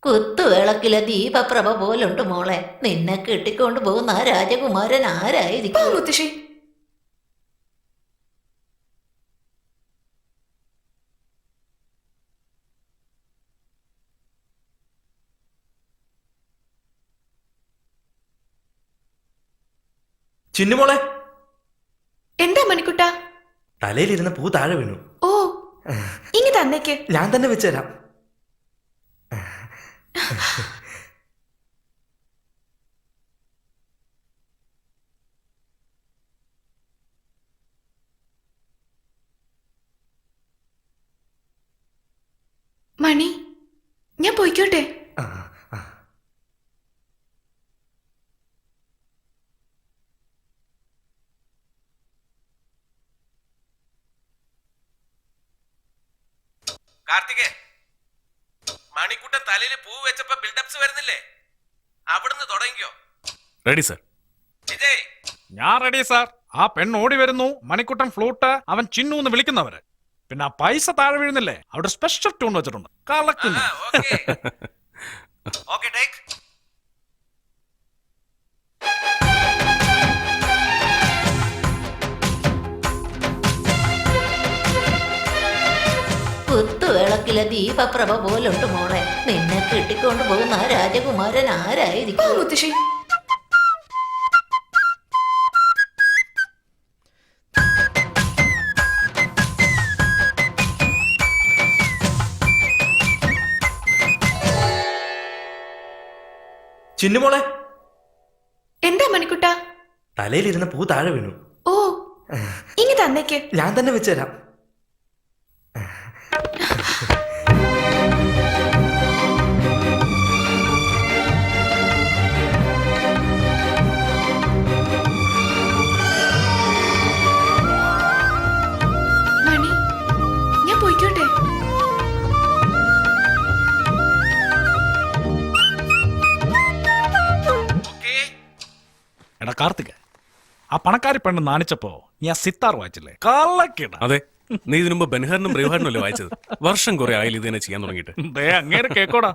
കുത്തുവിളക്കിലെ ദീപപ്രഭ പോലുണ്ട് മോളെ. നിന്നെ കെട്ടിക്കൊണ്ടു പോകുന്ന ആ രാജകുമാരൻ ആരായിരിക്കും? മുത്തശ്ശി. ചിന്നുമോളെ, എന്താ മണിക്കുട്ട? തലയിലിരുന്ന പൂ താഴെ വീണു. ഓ, ഇങ്ങ് തന്നേക്ക്. ഞാൻ തന്നെ വെച്ചുതരാം. മണി, ഞാൻ പോയിക്കോട്ടെ? കാർത്തികേ, മണിക്കുട്ടൻ തലയിൽ പൂ വെച്ചപ്പോ ബിൽഡപ്സ് വരുന്നില്ലേ? അവിടുന്ന് തുടങ്ങിക്കോ. Ready sir. വിജയ്, ഞാൻ റെഡി സാർ. ആ പെണ്ണ് ഓടി വരുന്നു, മണിക്കുട്ടൻ ഫ്ലൂട്ട്, അവൻ ചിന്നു എന്ന് വിളിക്കുന്നവര്. പിന്നെ ആ പൈസ താഴെ വീഴുന്നില്ലേ, അവിടെ സ്പെഷ്യൽ ട്യൂൺ വെച്ചിട്ടുണ്ട്. കളക്കുന്നു. Okay, take. കുത്തുവിളക്കിലെ ദീപപ്രഭ പോലുണ്ട് മോളെ. നിന്നെ കെട്ടിക്കൊണ്ടു പോകുന്ന ആ രാജകുമാരൻ ആരായിരിക്കും? മുത്തശ്ശി. ചിന്നുമോളെ, എന്താ മണിക്കുട്ട? തലയിലിരുന്ന പൂ താഴെ വീണു. ഓ, ഇങ്ങ് തന്നേക്ക്. ഞാൻ തന്നെ വെച്ചുതരാം. മണി, ഞാൻ പോയിക്കോട്ടെ? എടാ കാർത്തിക, ആ പണക്കാരി പെണ്ണ് നാണിച്ചപ്പോ നീ ആ സിത്താർ വായിച്ചില്ലേ? കളക്കിട. അതെ, നീ ഇതിനു മുമ്പ് ബെൻഹറിനും ബ്രേവ്ഹാർട്ടിനും അല്ലേ വായിച്ചത്? വർഷം കുറെ ആയാലും ഇത് തന്നെ ചെയ്യാൻ തുടങ്ങിയിട്ട്. അങ്ങേരെ കേക്കോടാ.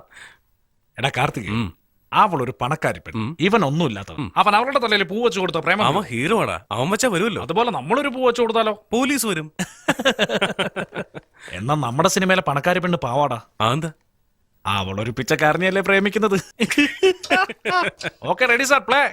എടാ കാർത്തിക, അവളൊരു പണക്കാരി പെണ്ണ്, ഇവൻ ഒന്നുമില്ലാത്തവൻ. അവൻ അവളുടെ തലയിൽ പൂ വെച്ച് കൊടുത്ത പ്രേമം. അവൻ ഹീറോ ആടാ, അവൻ വെച്ചാ വരുമല്ലോ. അതുപോലെ നമ്മളൊരു പൂ വെച്ച് കൊടുത്താലോ? പോലീസ് വരും. എന്നാ നമ്മുടെ സിനിമയിലെ പണക്കാരി പെണ്ണ് പാവാടാ. എന്താ? അവളൊരു പിച്ചക്കാരനെയല്ലേ പ്രേമിക്കുന്നത്. Okay, ready sir, play.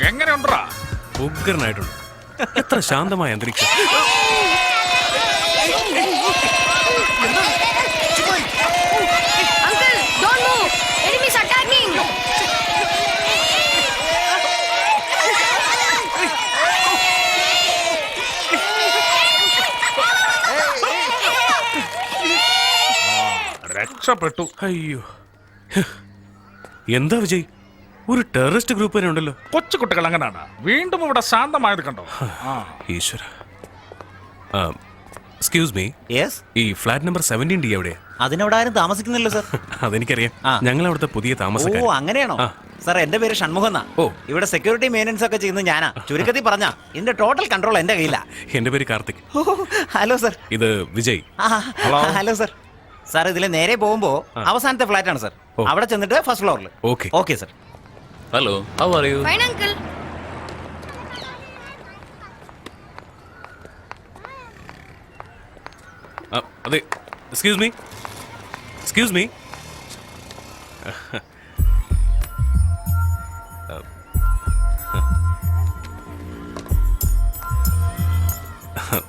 എങ്ങനെയുണ്ടാ? ഉഗ്രനായിട്ടുണ്ട്. എത്ര ശാന്തമായ അന്തരീക്ഷം. രക്ഷപ്പെട്ടു. അയ്യോ, എന്താ വിജയ്, ഒരു ടെററിസ്റ്റ് ഗ്രൂപ്പ് തന്നെ ഉണ്ടല്ലോ. കൊച്ചു കുട്ടികൾ അങ്ങനെയാണ്. വീണ്ടും ഇവിടെ ശാന്തമായത് കണ്ടോ? ഈശ്വര. എക്സ്ക്യൂസ് മീ, യെസ്, ഈ ഫ്ലാറ്റ് നമ്പർ 17D എവിടെയാ? അതിനവിടെ ആരും താമസിക്കുന്നില്ലോ സർ. അതെനിക്കറിയാം, ഞങ്ങൾ അവിടുത്തെ പുതിയ ഓ, താമസക്കാർ. അങ്ങനെയാണോ സാർ? എന്റെ പേര് ഷൺമുഖം എന്നാ. ഓ, ഇവിടെ സെക്യൂരിറ്റി മെയിൻ്റനൻസ് ഒക്കെ ചെയ്യുന്നത് ഞാനാ. ചുരുക്കത്തിൽ പറഞ്ഞ ഇതിന്റെ ടോട്ടൽ കൺട്രോൾ എന്റെ കയ്യിലാ. എന്റെ പേര് കാർത്തിക്. Hello sir. ഇത് വിജയ്. Hello sir. സാർ ഇതിലെ നേരെ പോകുമ്പോ അവസാനത്തെ ഫ്ലാറ്റ് ആണ് സർ. അവിടെ ചെന്നിട്ട് ഫസ്റ്റ് ഫ്ലോറിൽ. Okay okay sir. Hello, how are you? Fine uncle. അതെ, എക്സ്ക്യൂസ് മീ, എക്സ്ക്യൂസ് മീ.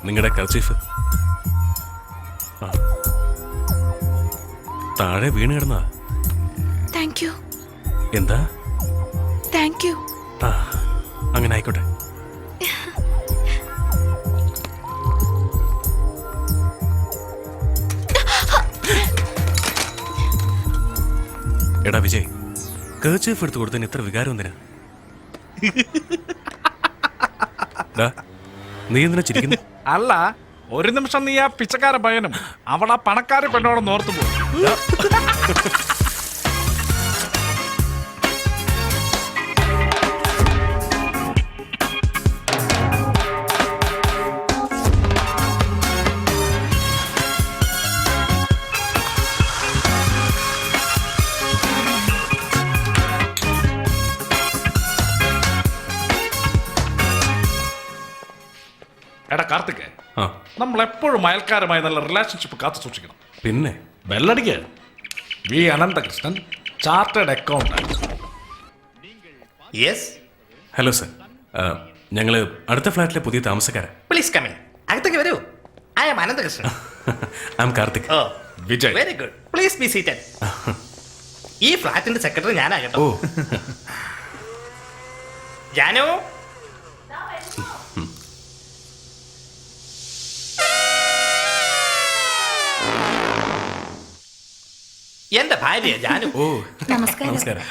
നിങ്ങളുടെ കർച്ചീഫ് താഴെ വീണ് കിടന്നാ. Thank you. എന്താ? Thank you. അങ്ങനെ ആയിക്കോട്ടെ. എടാ വിജയ്, കർച്ചീഫ് എടുത്ത് കൊടുത്തതിന് ഇത്ര വികാരം എന്തിനാ? നീ എന്തിനാ ചിരിക്കുന്നു? അല്ല, ഒരു നിമിഷം നീ ആ പിച്ചക്കാര പയ്യനും അവൾ ആ പണക്കാര പെണ്ണോടൊന്ന് ഓർത്തു പോകും. എടാ കാർത്തിക്, ആ നമ്മൾ എപ്പോഴും അയൽക്കാരുമായി നല്ല റിലേഷൻഷിപ്പ് കാത്തു സൂക്ഷിക്കണം. പിന്നെ ബെല്ലടിക്ക്. V Ananthakrishnan, chartered accountant. Yes, hello sir. ഞങ്ങൾ അടുത്ത ഫ്ലാറ്റിലെ പുതിയ താമസക്കാരാ. Please come in. അകത്തേക്ക് വരൂ. I am Ananthakrishnan. I am Karthik. ഓ, Vijay. Very good. Please be seated. ഈ ഫ്ലാറ്റിന്റെ സെക്രട്ടറി ഞാനാ കേട്ടോ. ഓ ജാനു, എന്റെ ഭാര്യ ജാനു. ഓ നമസ്കാരം. നമസ്കാരം.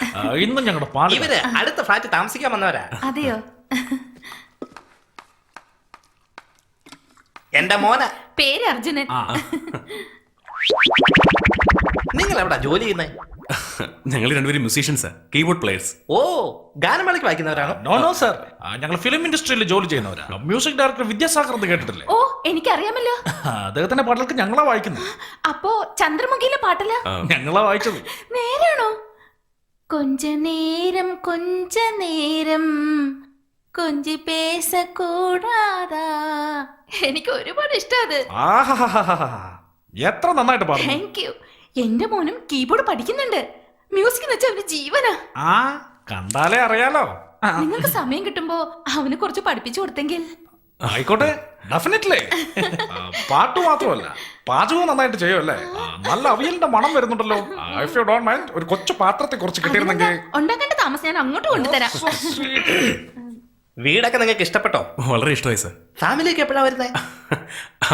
ഇന്നും ഞങ്ങളുടെ പാടി ഇവര് അടുത്ത ഫ്ലാറ്റ് താമസിക്കാൻ വന്നവരാ. അതെയോ? എന്റെ മോന. പേര് അർജുനൻ. നിങ്ങൾ എവിടാ ജോലി ചെയ്യുന്നത്? ഞങ്ങൾ രണ്ടുപേരും മ്യൂസീഷ്യൻസാ, കീബോർഡ് പ്ലേയേഴ്സ്. ഓ, ഗാനമേളയ്ക്ക് വായിക്കുന്നവരാണോ? നോ നോ സർ, ഞങ്ങൾ ഫിലിം ഇൻഡസ്ട്രിയിൽ ജോലി ചെയ്യുന്നവരാ. മ്യൂസിക് ഡയറക്ടർ വിദ്യാസാഗർ എന്ന് കേട്ടിട്ടില്ലേ? ഓ, എനിക്കറിയാമല്ലോ. അദ്ദേഹത്തിന്റെ പാട്ടുകൾക്ക് ഞങ്ങളാ വായിക്കുന്നത്. അപ്പോ ചന്ദ്രമുഖിയിലെ പാട്ടല്ല? ഞങ്ങളാ വായിച്ചത്. നേരാണോ? കൊഞ്ച നേരം കൊഞ്ചി പേസ കൂടാതാ. എനിക്ക് ഒരുപാട് ഇഷ്ടം അത്. ആഹാഹാഹാഹാ. എത്ര നന്നായിട്ട് പാടുന്നു. Thank you. എന്റെ മോനും കീബോർഡ് പഠിക്കുന്നുണ്ട്. മ്യൂസിക് എന്ന് വെച്ചാൽ അവന് ജീവനാ. ആ, കണ്ടാലേ അറിയാലോ. നിങ്ങൾക്ക് സമയം കിട്ടുമ്പോ അവന് കുറച്ച് പഠിപ്പിച്ചു കൊടുത്തെങ്കിൽ. ആയിക്കോട്ടെ, ഡെഫിനറ്റ്ലി. പാട്ട് മാത്രമല്ല, പാചകവും നന്നായിട്ട് ചെയ്യുമല്ലേ? നല്ല അവിയലിന്റെ മണം വരുന്നുണ്ടല്ലോ. ഇഫ് യു ഡോണ്ട് മൈൻഡ്, ഒരു കൊച്ചു പാത്രത്തെ കുറച്ച് കിട്ടിയിരുന്നെങ്കിൽ. ഉണ്ടാക്കേണ്ട താമസം ഞാൻ അങ്ങോട്ട് കൊണ്ടുതരാം. വീടൊക്കെ നിങ്ങൾക്ക് ഇഷ്ടപ്പെട്ടോ? വളരെ ഇഷ്ടമായി സർ. ഫാമിലിയൊക്കെ എപ്പോഴാ വരുന്നത്?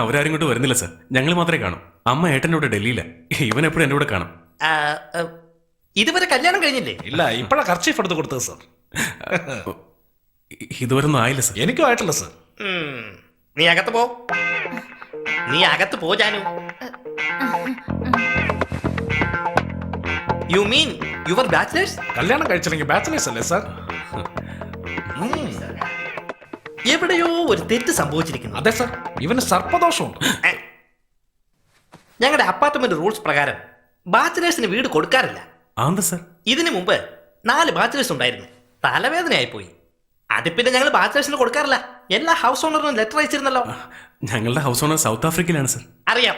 അവരാരും ഇങ്ങോട്ട് വരുന്നില്ല സർ. ഞങ്ങൾ മാത്രമേ കാണും. അമ്മ ഏട്ടൻ്റെ കൂടെ ഡൽഹിയില. ഇവൻ എപ്പോഴും എൻ്റെ കൂടെ കാണും. ഇതുവരെ കല്യാണം കഴിഞ്ഞില്ലേ? ഇല്ല, ഇപ്പഴാ കർച്ചീഫ് എടുത്ത് കൊടുത്തത് സർ. ഇതുവരെ ഒന്നും ആയില്ല സർ. എനിക്കും ആയിട്ടില്ല സർ. നീ അകത്ത് പോ. നീ അകത്ത് പോ Janu. You mean your bachelors? കല്യാണം കഴിച്ചില്ലെങ്കിൽ ബാച്ചിലേഴ്സ് അല്ലേ സർ? എവിടെയോ ഒരു തെറ്റ് സംഭവിച്ചിരിക്കുന്നു. അതെ സർ, ഇവന് സർപ്പദോഷമുണ്ട്. ഞങ്ങളുടെ അപ്പാർട്ട്മെന്റ് റൂൾസ് പ്രകാരം ബാച്ചിലേഴ്സിന് വീട് കൊടുക്കാറില്ല. ആന്താ സർ? ഇതിനു മുമ്പ് 4 ബാച്ചിലേഴ്സ് ഉണ്ടായിരുന്നു. തലവേദനയായി പോയി. അത് പിന്നെ ഞങ്ങൾ ബാച്ചിലേഴ്സിന് കൊടുക്കാറില്ല. എല്ലാ ഹൗസ് ഓണറിനും ലെറ്റർ അയച്ചിരുന്നല്ലോ. ഞങ്ങളുടെ ഹൗസ് ഓണർ സൗത്ത് ആഫ്രിക്കയിലാണ് സർ. അറിയാം,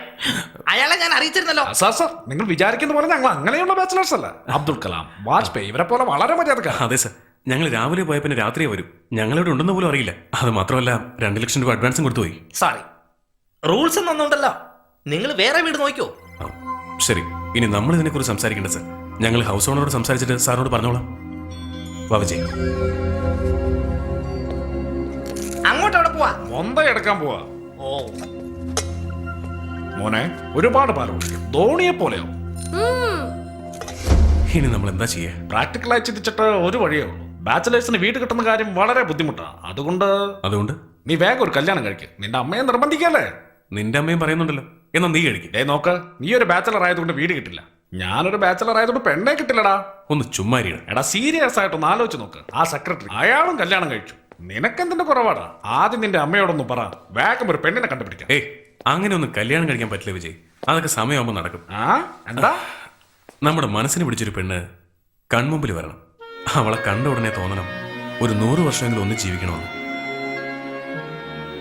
അയാളെ ഞാൻ അറിയിച്ചിരുന്നല്ലോ. സാർ സാർ, നിങ്ങൾ വിചാരിക്കുന്ന പോലെ ഞങ്ങൾ അങ്ങനെയുള്ള ബാച്ചിലേഴ്സ് അല്ല. അബ്ദുൽ കലാം, വാജ്പേയി ഇവരെ പോലെ വളരെ മര്യാദക്കാരാണ്. അതെ സർ. ഞങ്ങൾ രാവിലെ പോയ പിന്നെ രാത്രിയെ വരും. ഞങ്ങളിവിടെ ഉണ്ടെന്ന് പോലും അറിയില്ല. അത് മാത്രമല്ല 2 ലക്ഷം രൂപ അഡ്വാൻസും കൊടുത്തുപോയി. Sorry, rules ഒന്നുണ്ടല്ലോ. നിങ്ങൾ വേറെ വീട് നോക്കിയോ? ശരി, ഇനി നമ്മൾ ഇതിനെക്കുറിച്ച് സംസാരിക്കേണ്ട സർ. ഞങ്ങൾ ഹൗസ് ഓണറോട് സംസാരിച്ചിട്ട് സാറിനോട് പറഞ്ഞോളാം. വാ വിജയ്. അങ്ങോട്ട് എവിടെ പോവാ? മൊന്ത എടുക്കാൻ പോവാ. ഓ, മോനെ, ഒരുപാട് പാൽ കുടിക്കും. ധോണിയെ പോലെയോ? ഇനി നമ്മൾ എന്താ ചെയ്യാ? പ്രാക്ടിക്കലായി ചിന്തിച്ചിട്ട് ഒരു വഴിയേ ഉള്ളൂ. ബാച്ചിലേഴ്സിന് വീട് കിട്ടുന്ന കാര്യം വളരെ ബുദ്ധിമുട്ടാണ്. അതുകൊണ്ട് നീ വേഗം ഒരു കല്യാണം കഴിക്കും. നിന്റെ അമ്മയെ നിർബന്ധിക്കല്ലേ? നിന്റെ അമ്മയും പറയുന്നുണ്ടല്ലോ. എന്നാ നീ കഴിക്കും. നോക്ക്, നീ ഒരു ബാച്ചലർ ആയതുകൊണ്ട് വീട് കിട്ടില്ല. ഞാനൊരു ബാച്ചലർ ആയതുകൊണ്ട് പെണ്ണെ കിട്ടില്ലടാ. ഒന്ന് ചുമ്മാരിയാണ്. എടാ, സീരിയസ് ആയിട്ടൊന്ന് ആലോചിച്ച് നോക്ക്. ആ സെക്രട്ടറി, അയാളും കല്യാണം കഴിച്ചു. നിനക്കെന്തിന്റെ കുറവാടാ? ആദ്യം നിന്റെ അമ്മയോടൊന്ന് പറ, വേഗം ഒരു പെണ്ണിനെ കണ്ടുപിടിക്കാം. ഏയ്, അങ്ങനെ ഒന്നും കല്യാണം കഴിക്കാൻ പറ്റില്ല വിജയ്. അതൊക്കെ സമയമാകുമ്പോൾ നടക്കും. എന്താ? നമ്മുടെ മനസ്സിന് പിടിച്ചൊരു പെണ്ണ് കൺമുമ്പിൽ വരണം. അവളെ കണ്ട ഉടനെ തോന്നണം ഒരു 100 വർഷമെങ്കിലും ഒന്ന് ജീവിക്കണമെന്ന്.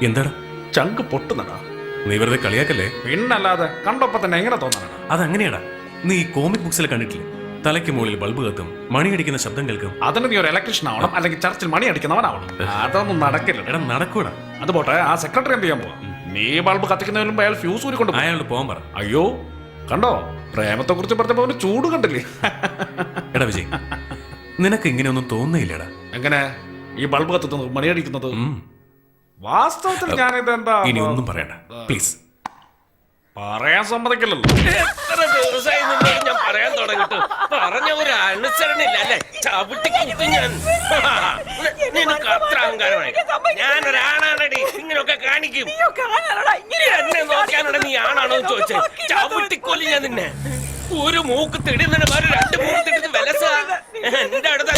എന്താടാ ചങ്ക് പൊട്ടുന്നടാ. നീ വെറുതെ കളിയാക്കല്ലേ? പിന്നല്ലാതെ, കണ്ടപ്പോ തന്നെ എങ്ങനെ തോന്നണടാ? അതങ്ങനെയാടാ. നീ ഈ കോമിക് ബുക്സിൽ കണ്ടിട്ടില്ലേ? തലയ്ക്ക് മുകളിൽ ബൾബ് കത്തും, മണിയടിക്കുന്ന ശബ്ദം കേൾക്കും. അതിന് നീ ഒരു ഇലക്ട്രീഷ്യൻ ആവണം, അല്ലെങ്കിൽ ചർച്ചിൽ മണി അടിക്കുന്നവനാവണം. അതൊന്നും നടക്കില്ല. എടാ നടക്കൂടാ. അത് പോട്ടെ, ആ സെക്രട്ടറി എന്ത് ചെയ്യാൻ പോവാ? നീ ബൾബ് കത്തിക്കുന്നതിന് മുമ്പ് അയാൾ ഫ്യൂസ് ഊരിക്കൊണ്ട് അയാളോട് പോകാൻ പറ. അയ്യോ, കണ്ടോ, പ്രേമത്തെ കുറിച്ച് പറഞ്ഞപ്പോ അവന് ചൂട് കണ്ടില്ലേ? എടാ വിജയ്, നിനക്ക് ഇങ്ങനെയൊന്നും തോന്നുന്നില്ലടാ. എങ്ങനെ ഈ ബൾബ് കത്തുന്നത്, മണിയടിക്കുന്നത്? വാസ്തവത്തിൽ ഞാനിത് എന്താ ഇനി ഒന്നും പറയണ്ട പ്ലീസ്. പറയാൻ സമ്മതിക്കില്ലല്ലോ. എത്ര ദിവസമായി നിന്നോട് ഞാൻ പറയാൻ തുടങ്ങിട്ട് പറഞ്ഞ ഒരു അനുസരണില്ല അല്ലേ? ചവിട്ടി കുത്തും ഞാൻ. നിനക്ക് അത്ര അഹങ്കാരമായി. ഞാനൊരാണാണടി, ഇങ്ങനെയൊക്കെ കാണിക്കും. എന്നെ നോക്കാനാണ് നീ ആണാണോ ചോദിച്ചേ? ചവിട്ടിക്കൊല്ലി ഞാൻ നിന്നെ. ഒരു മൂക്ക് തിടുന്നതിന് വേറെ 2 മൂക്ക് തിടുന്ന വിലസ എന്റെ അടുത്ത.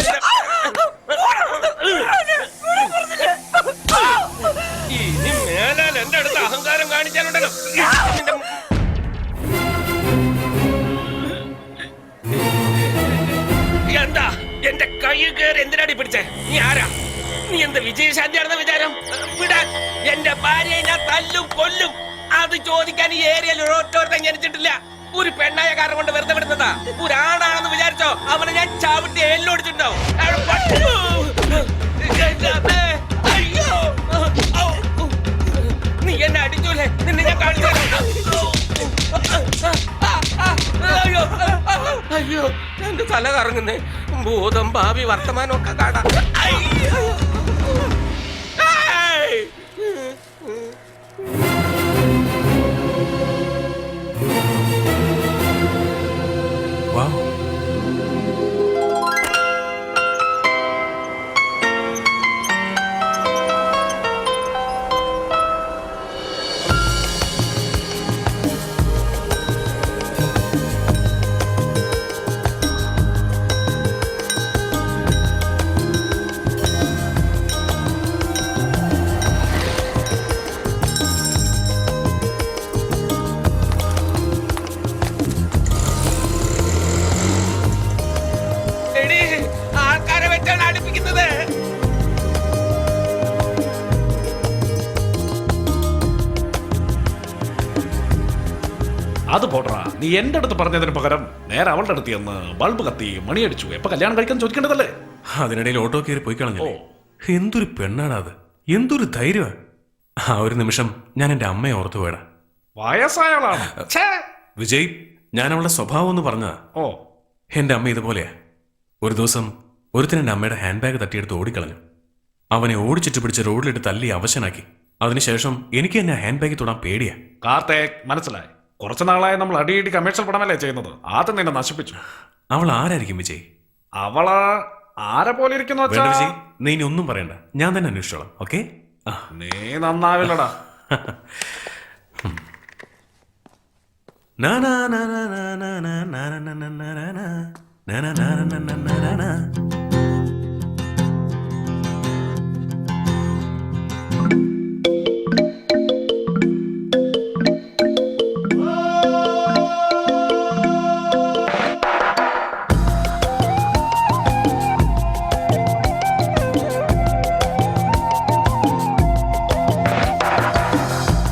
ഇനി മേലാൽ എന്റെ അടുത്ത് അഹങ്കാരം കാണിച്ചാലുണ്ടല്ലോ നിന്റെ. എന്താ എന്റെ കൈ കയറി എന്തിനാടി പിടിച്ചേ? നീ ആരാ? നീ എന്ത് വിജയശാന്തിയാണെന്ന വിചാരം? വിടാൻ എന്റെ ഭാര്യയെ ഞാൻ തല്ലും കൊല്ലും. അത് ചോദിക്കാൻ ഈ ഏരിയയിൽ ഒരൊറ്റോർത്തം ജനിച്ചിട്ടില്ല. ഒരു പെണ്ണായ കാരണം കൊണ്ട് വെറുതെ വിടുന്നതാ. ഒരാണാണെന്ന് വിചാരിച്ചോ അവനെ ഞാൻ ചവിട്ടി എല്ലോടിച്ചിട്ടുണ്ടാവും. അയ്യോ നീ എന്നെ അടിച്ചൂലേ? നിന്നെ ഞാൻ കാണിച്ചു. അയ്യോ അയ്യോ എന്റെ തല കറങ്ങുന്നേ. ഭൂതം ഭാവി വർത്തമാനം ഒക്കെ കാണാം. വാവ്. ആൾക്കാരെ വെച്ചാണ് അടുപ്പിക്കുന്നത്. അത് പോട്രാ, നീ എന്റെ അടുത്ത് പറഞ്ഞതിന് പകരം നേരെ അവളുടെ അടുത്ത് ചെന്ന് ബൾബ് കത്തി മണിയടിച്ചു. എപ്പൊ കല്യാണം കഴിക്കാൻ ചോദിക്കേണ്ടതല്ലേ? അതിനിടയിൽ ഓട്ടോ കയറി പോയി കളഞ്ഞു. എന്തൊരു പെണ്ണാണ് അത്, എന്തൊരു ധൈര്യമാണ്. ആ ഒരു നിമിഷം ഞാൻ എന്റെ അമ്മയെ ഓർത്തു പോയടാ. വയസ്സായവളാണ്. വിജയ്, ഞാൻ അവളുടെ സ്വഭാവം എന്ന് പറഞ്ഞാ. ഓ, എന്റെ അമ്മ ഇതുപോലെയാ. ഒരു ദിവസം ഒരുത്തൻ എന്റെ അമ്മയുടെ ഹാൻഡ് ബാഗ് തട്ടിയെടുത്ത് ഓടിക്കളഞ്ഞു. അവനെ ഓടിച്ചിട്ട് പിടിച്ച് റോഡിലിട്ട് തല്ലി അവശനാക്കി. അതിനുശേഷം എനിക്ക് എന്നെ ഹാൻഡ് ബാഗിൽ തൊടാൻ പേടിയാ. കാർത്തേക്, മനസ്സിലായി. കുറച്ചു നാളായി നമ്മൾ അടിയിടി കമേഴ്ഷ്യൽ പടമല്ലേ ചെയ്യുന്നത്. ആദ്യം നിന്നെ നശിപ്പിച്ചു. അവൾ ആരായിരിക്കും വിജയ്? അവള് ആരെ പോലെ ഇരിക്കുന്നു വേണ്ട വിജയ്, നീ ഇനി ഒന്നും പറയണ്ട, ഞാൻ തന്നെ അന്വേഷിച്ചോളാം. ഓക്കെ? നീ നന്നാവില്ലടാ.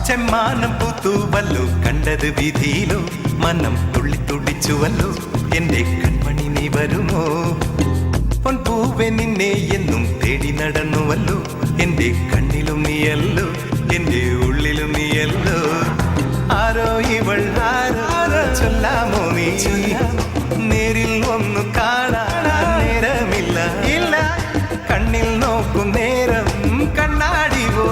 ചെമ്മാനം പൂത്തുവല്ലോ കണ്ടത് വിധിയിലോ, മനം തുള്ളിത്തുടിച്ചുവല്ലോ എന്റെ കൺമണി നീ വരുമോ? പൊൻപൂവെ നിന്നെ എന്നും തേടി നടന്നുവല്ലോ, എന്റെ കണ്ണിലും നീയല്ലോ, എന്റെ ഉള്ളിലും നീയല്ലോ. ആരോ ഇവൾ ആരോ ചൊല്ലാമോ നീ? നേരിൽ ഒന്ന് കാണാൻ നേരമില്ല, ഇല്ല കണ്ണിൽ നോക്കും നേരം കണ്ണാടി പോ.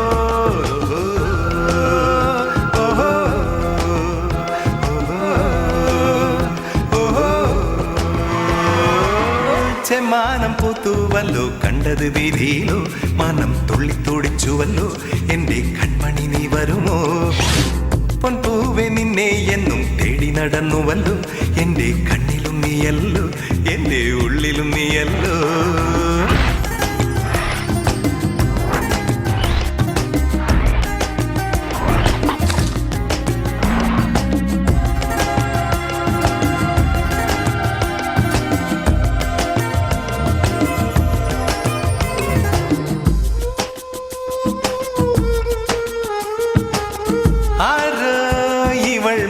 ചെമ്മാനം പൂത്തുവല്ലോ കണ്ടത് വിധിയിലോ, മനം തുള്ളിത്തുടിച്ചുവല്ലോ എന്റെ കൺമണി നീ വരുമോ? പൊൻപൂവെ നിന്നെ എന്നും തേടി നടന്നുവല്ലോ, എന്റെ കണ്ണിലും നീയല്ലോ, എന്റെ ഉള്ളിലും നീയല്ലോ.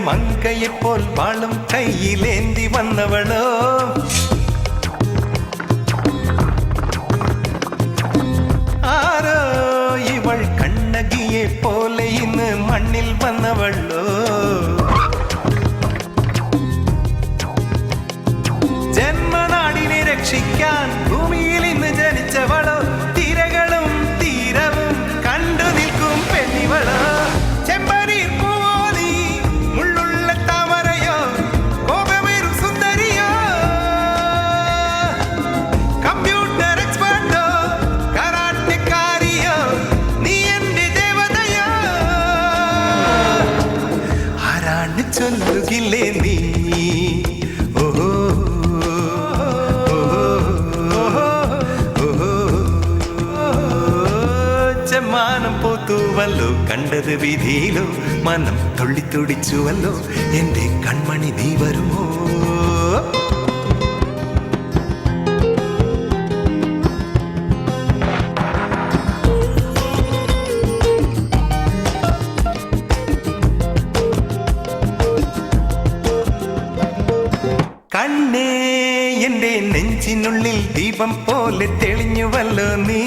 മങ്കയെപ്പോൽ വാളും കയ്യിലേന്തി വന്നവളോ, ആരോ ഇവൾ കണ്ണകിയെ പോലെ ഇന്ന് മണ്ണിൽ വന്നവളോ. ജന്മനാടിനെ രക്ഷിക്കാൻ ഭൂമിയിൽ ഇന്ന് ജനിച്ചവളോ, തിരകളും തീരവും കണ്ടു നിൽക്കും പെണ്ണിവളോ. ചെമ്പനീർ പൂവോലി മുള്ളു ചൊല്ലുകില്ലേ നീ ഓഹോ ചെമ്മാനം പോത്തുവല്ലോ കണ്ടത് വിധിയിലോ മനം തുള്ളിത്തുടിച്ചുവല്ലോ എന്റെ കൺമണി നീ വരുമോ കണ്ണേ എന്റെ നെഞ്ചിനുള്ളിൽ ദീപം പോലെ തെളിഞ്ഞുവല്ലോ നീ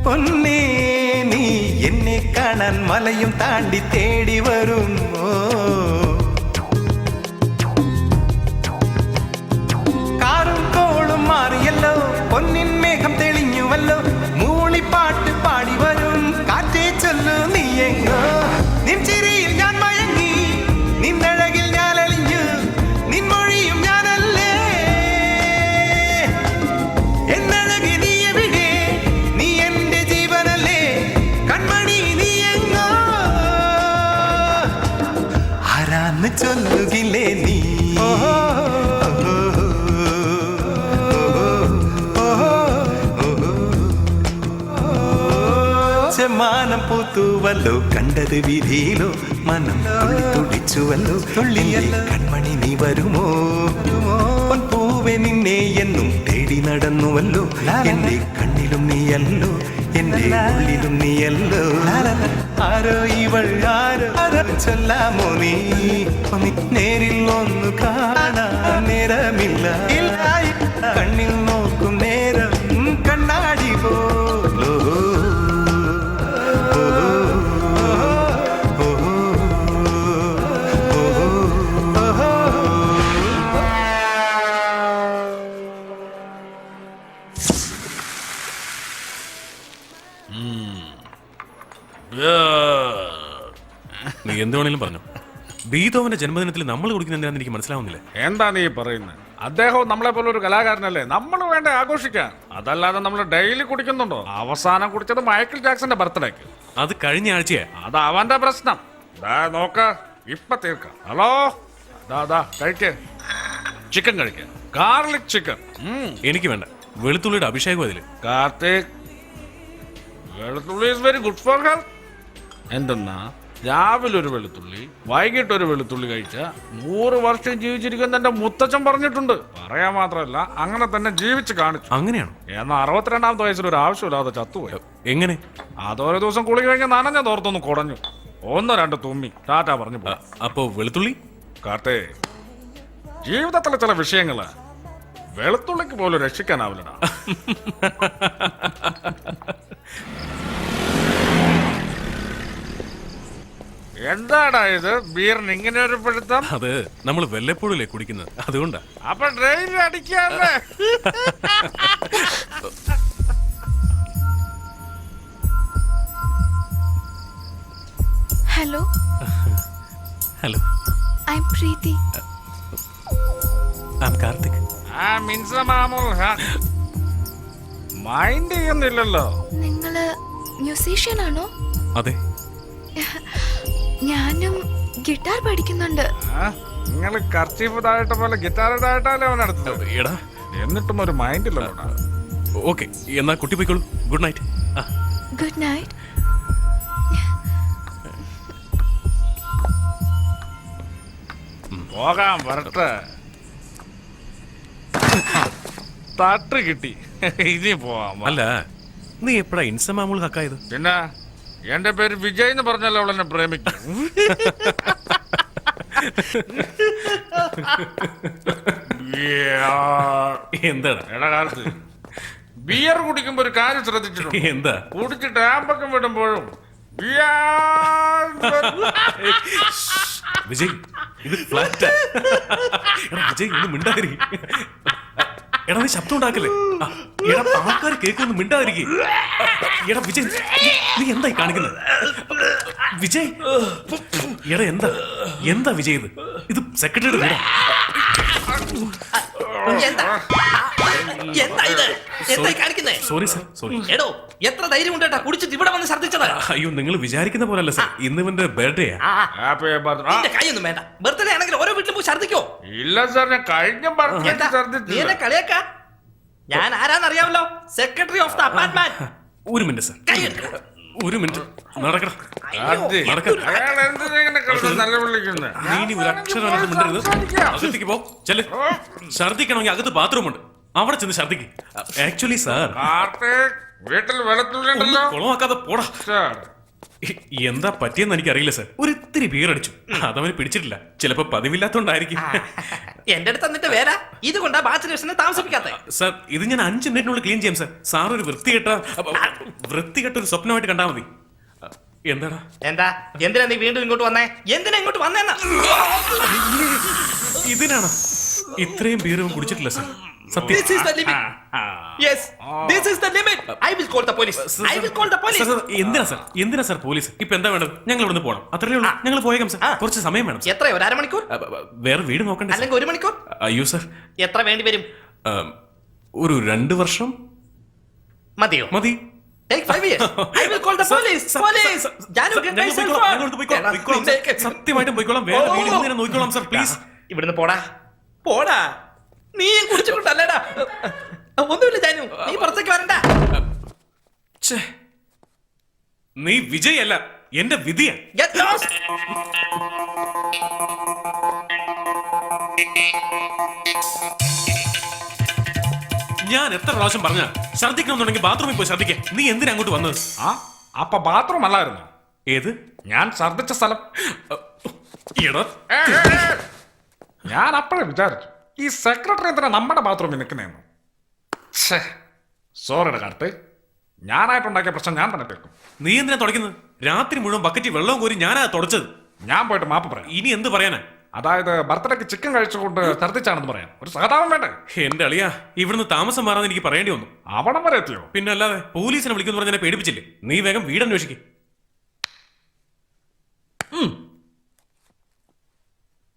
പൊന്നേ നീ എന്നെ കാണാൻ മലയും താണ്ടി തേടി വരുമോ കാറും കോളും മാറിയല്ലോ പൊന്നിൻ മേഘം തെളിഞ്ഞുവല്ലോ മൂളിപ്പാട്ട് പാടി വരും കാറ്റേ ചൊല്ലു നീ എങ്ങോ നിൻ ചിരിയിൽ ഞാൻ മയങ്ങി നിന്നഴകിൽ ഞാൻ അലിഞ്ഞു നിൻ മൊഴിയും ഞാനല്ലേ എന്നഴകി നീ എവിടെ നീ എന്റെ ജീവനല്ലേ കൺമണി നീ എങ്ങോ ആരാന്ന് ചൊല്ലുകില്ലേ നീ ചെമ്മാനം പൂത്തുവല്ലോ കണ്ടത് വിധിയിലോ മനം തുള്ളിച്ചുവല്ലോ തുള്ളിയല്ലോ കൺമണി നീ വരുമോ പൂവെ നിന്നെ എന്നും തേടി നടന്നുവല്ലോ എന്റെ കണ്ണിലും നീയല്ലോ എന്റെ ഉള്ളിലും നീയല്ലോ ആരോ ഇവൾ ആരോ ചൊല്ലാമോ നീ നേരിൽ ഒന്ന് കാണാൻ നേരമില്ല കണ്ണിൽ നോക്കും നേരം കണ്ണാടി പോലോ നീ എന്ത് വേണേലും പറഞ്ഞു. ബീതോവന്റെ ജന്മദിനത്തിൽ നമ്മൾ കുടിക്കുന്ന എന്താണെന്ന് എനിക്ക് മനസ്സിലാവുന്നില്ല. എന്താ നീ പറയുന്നത്? അദ്ദേഹം നമ്മളെ പോലെ ഒരു കലാകാരനല്ലേ, നമ്മൾ വേണ്ട ആഘോഷിക്കാൻ. അതല്ലാതെ നമ്മൾ ഡെയിലി കുടിക്കുന്നുണ്ടോ? അവസാനം കുടിച്ചത് മൈക്കിൾ ജാക്സന്റെ ബർത്ത്ഡേക്ക്. അത് കഴിഞ്ഞ ആഴ്ചയാ. അത് അവന്റെ പ്രശ്നം. നോക്ക ഇപ്പൊ തീർക്കാം. ഹലോ കഴിക്ക, ചിക്കൻ കഴിക്ക, ഗാർലിക് ചിക്കൻ. എനിക്ക് വേണ്ട, വെളുത്തുള്ളിയുടെ അഭിഷേകം അതില്. കാർത്തിക്, വെളുത്തുള്ളി is very good for health. എന്തെന്നാ രാവിലെ ഒരു വെളുത്തുള്ളി വൈകിട്ട് ഒരു വെളുത്തുള്ളി കഴിച്ച 100 വർഷം ജീവിച്ചിരിക്കുന്ന എന്റെ മുത്തച്ഛൻ പറഞ്ഞിട്ടുണ്ട്. പറയാൻ മാത്രമല്ല അങ്ങനെ തന്നെ ജീവിച്ച് കാണിച്ചു. അങ്ങനെയാണോ? എന്നാ 62ാമത്തെ വയസ്സിൽ ഒരു ആവശ്യമില്ലാതെ ചത്തുപോയി. എങ്ങനെ? അതോരോ ദിവസം കുളി കഴിഞ്ഞ് നനഞ്ഞ തോർത്തൊന്ന് കുടഞ്ഞു, 1-2 തുമ്മി ടാറ്റാ പറഞ്ഞു. അപ്പോ വെളുത്തുള്ളി കാർത്തേ, ജീവിതത്തിലെ ചില വിഷയങ്ങള് വെളുത്തുള്ളിക്ക് പോലും രക്ഷിക്കാനാവില്ലടാ. എന്താടാ ഇത്? ബീറിന് ഇങ്ങനെ ഒരു പിടുത്തം? അത് നമ്മൾ വല്ലപ്പോഴല്ലേ കുടിക്കുന്നത്, അതുകൊണ്ടാ. അപ്പൊ ഡ്രെയിനിൽ അടിക്കാതെ. Hello hello, I am Preethi. I am Karthik. Mind ചെയ്യുന്നില്ലല്ലോ. നിങ്ങള് മ്യൂസീഷ്യൻ ആണോ? അതെ. ഞാനും ഗിറ്റാർ പഠിക്കുന്നുണ്ട്. നിങ്ങൾ കർച്ചീഫ് ഇതായിട്ട് പോലെ ഗിറ്റാർ ഇതായിട്ടല്ലേ അവൻ നടത്തുന്നത്. എടാ, എന്നിട്ടും ഒരു മൈൻഡ് ഇല്ലല്ലോ. ഓക്കെ, എന്നാ കുട്ടി പോയിക്കോളൂ. Good night. Good night. പോകാം, വരട്ടെ. തട്ട് കിട്ടി, ഇനി പോവാം. അല്ല, നീ എപ്പോഴാ ഇൻസമാമൂൾ ഹക്കായത്? പിന്നെ എന്റെ പേര് വിജയ് എന്ന് പറഞ്ഞല്ലോ അവൾ എന്നെ പ്രേമിക്കും. എന്താണ് എടാ കാലത്ത് ബിയർ കുടിക്കുമ്പോ ഒരു കാര്യം ശ്രദ്ധിച്ചിട്ടുണ്ട്. എന്താ? കുടിച്ച് ഡാമ്പക്കം വിടുമ്പോഴും വിജയ്, ഇത് ഫ്ലാറ്റ്. വിജയ്, ഇത് മിണ്ടാതിരി. എടാ, നീ ശബ്ദം ഉണ്ടാക്കല്ലേ. എടാ, ആൾക്കാർ കേൾക്കൊന്നും മിണ്ടാതിരിക്കേ. എടാ വിജയ്, നീ എന്തായി കാണിക്കുന്നത്? വിജയ്, എടാ എന്താ വിജയ് ഇത്? ഇത് സെക്രട്ടറിയുടെ വീടാ. എന്താ എന്താ ഇത് എന്തായി കാണിക്കുന്നേ? Sorry sir sorry. എടോ എത്ര ധൈര്യം ഉണ്ട് കേട്ടാ കുടിച്ചിട്ട് ഇവിടെ വന്ന് ഛർദ്ദിച്ചതാ. അയ്യോ നിങ്ങൾ വിചാരിക്കുന്ന പോലല്ല സാർ, ഇന്ന് ഇവന്റെ ബർത്ത്ഡേയാ. Happy birthday. നിന്റെ കൈയൊന്നും വേണ്ട. ബർത്ത്ഡേ ആണെങ്കിൽ ഓരോ വീട്ടിലും പോയി ഛർദ്ദിക്കോ? ഇല്ല സാർ, ഞാൻ കഴിഞ്ഞ എന്താ നീ ഛർദ്ദിച്ചു. എന്നെ കളിയാക്കാ? ഞാൻ ആരാന്നറിയാമല്ലോ, സെക്രട്ടറി ഓഫ് ദ അപ്പാർട്ട്മെന്റ്. ഒരു മിനിറ്റ് സാർ, കൈ എടുക്ക. ഒരു മിനിറ്റ് നടക്കണം. അയാൾ എന്തിനാ ഇങ്ങനെ കിടന്ന് നല്ല വിളിക്കുന്നത്? നീ ഇനി ഒരു അക്ഷരം മിണ്ടരുത്. അകത്തേക്ക് പോ, ചെല്ല്. ഛർദ്ദിക്കണമെങ്കിൽ അകത്ത് ബാത്റൂം ഉണ്ട്, അവിടെ ചെന്ന് ഛർദ്ദിക്ക്. ആക്ച്വലി സാർ, കാർത്തിക്, വീട്ടിൽ വെളുത്തുള്ളി ഉണ്ടല്ലോ. കുളമാക്കാതെ പോടാ. സാർ, എന്താ പറ്റിയെന്ന് എനിക്കറിയില്ല സാർ. ഒരു ഇത്തിരി ബീറടിച്ചു, അതവന് പിടിച്ചിട്ടില്ല. ചിലപ്പോ പതിവില്ലാത്തോണ്ടായിരിക്കും. എന്റെ അടുത്ത് എന്നിട്ട് വേറെ ഇത് കൊണ്ടാ ബാച്ചിലേഴ്സിനെ താമസിപ്പിക്കാത്ത. സാർ ഇത് ഞാൻ 5 മിനിറ്റിനുള്ളിൽ ക്ലീൻ ചെയ്യാം സാർ. സാർ ഒരു വൃത്തികെട്ട ഒരു സ്വപ്നമായിട്ട് കണ്ടാൽ മതി. എന്താടാ എന്താ എന്തിനാ നീ വീണ്ടും ഇങ്ങോട്ട് വന്നേ? എന്തിനാ ഇങ്ങോട്ട് വന്നേന്നാ? ഇതിനാണ് ഇത്രയും ബീറും കുടിച്ചിട്ടില്ല സാർ. സത്യം. This is the limit. Yes, this is the limit. I will call the police. I will call the police. എന്തിനാ സാർ പോലീസ്? ഇപ്പൊ എന്താ വേണ്ടത്? ഞങ്ങൾ ഇവിടുന്ന് പോകണം, അത്രേ ഉള്ളൂ. ഞങ്ങൾ പോയേക്കാം സാർ. കുറച്ച് സമയം വേണം. എത്രയോ? ഒരു അരമണിക്കൂർ? വേറെ വീട് നോക്കണ്ടേ? അല്ലെങ്കിൽ 1 മണിക്കൂർ? അയ്യോ സാർ, എത്ര വേണ്ടി വരും? ഒരു 2 വർഷം മതിയോ? മതി. Take 5 years. I will call the police. Police. Janu, get myself out. സത്യമായിട്ടും പോയിക്കോളാം. വേറെ വീട് ഇങ്ങനെ നോക്കിക്കോളാം സാർ, പ്ലീസ്. ഇവിടുന്ന് പോടാ, പോടാ. നീ കുടിച്ചുകൊണ്ടല്ലേടാ. ഒന്നുമില്ല ജാനു, നീ പുറത്തേക്ക് വരണ്ട. നീ വിജയല്ല, എന്റെ വിധിയാ. Get lost. ഞാൻ എത്ര പ്രാവശ്യം പറഞ്ഞ ഛർദ്ദിക്കണമെന്നുണ്ടെങ്കിൽ ബാത്റൂമിൽ പോയി ഛർദ്ദിക്കാൻ. നീ എന്തിനാ അങ്ങോട്ട് വന്നത്? അപ്പൊ ബാത്റൂം അല്ലായിരുന്നു ഏത്? ഞാൻ ഛർദ്ദിച്ച സ്ഥലം. എടാ, ഞാൻ അപ്പോഴേ വിചാരിച്ചു ഈ സെക്രട്ടറി എന്തിനാ നമ്മുടെ ബാത്റൂമിൽ നിൽക്കുന്നതെന്ന്. സോറിയുടെ കാർത്ത്, ഞാനായിട്ടുണ്ടാക്കിയ പ്രശ്നം ഞാൻ തന്നെ തീർക്കും. നീ എന്തിനാ തുടയ്ക്കുന്നത്? രാത്രി മുഴുവൻ ബക്കറ്റിൽ വെള്ളവും കോരി ഞാനാ തുടച്ചത്. ഞാൻ പോയിട്ട് മാപ്പ് പറയാം. ഇനി എന്ത് പറയാനാ? അതായത് ബർത്ത്ഡേക്ക് ചിക്കൻ കഴിച്ചുകൊണ്ട് ഛർദ്ദിച്ചാണെന്ന് പറയാം. ഒരു സഹതാപം വേണ്ടേ? എന്റെ അളിയാ, ഇവിടുന്ന് താമസം മാറാൻ എനിക്ക് പറയേണ്ടി വന്നു. അവിടം വരെ എത്തിയോ? പിന്നെ അല്ലാതെ പോലീസിനെ വിളിക്കുന്നു പറഞ്ഞ എന്നെ പേടിപ്പിച്ചില്ലേ? നീ വേഗം വീട് അന്വേഷിക്കും.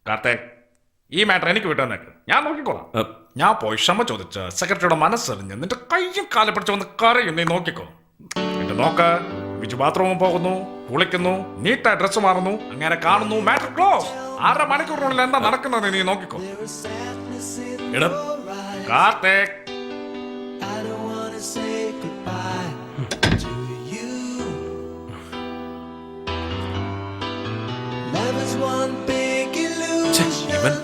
കാർത്തേക്, ഈ മാറ്റർ എനിക്ക് വിട്ടുവന്നേക്ക്, ഞാൻ നോക്കിക്കോളാം. ഞാൻ പോയി ക്ഷമ ചോദിച്ച് സെക്രട്ടറിയുടെ മനസ്സറിഞ്ഞ് നിന്റെ കയ്യും കാലെ പിടിച്ച് വന്ന് കരയും. നീ നോക്കിക്കോ. എന്നിട്ട് നോക്ക, ബിജു ബാത്റൂമിൽ പോകുന്നു, കുളിക്കുന്നു, നീറ്റായി ഡ്രസ് മാറുന്നു, അങ്ങനെ കാണുന്നു. Matter close. 1/2 മണിക്കൂറിനുള്ളിൽ എന്താ നടക്കുന്നത് നീ നോക്കിക്കോ. എടാ കാർത്തേക്, ഇവൻ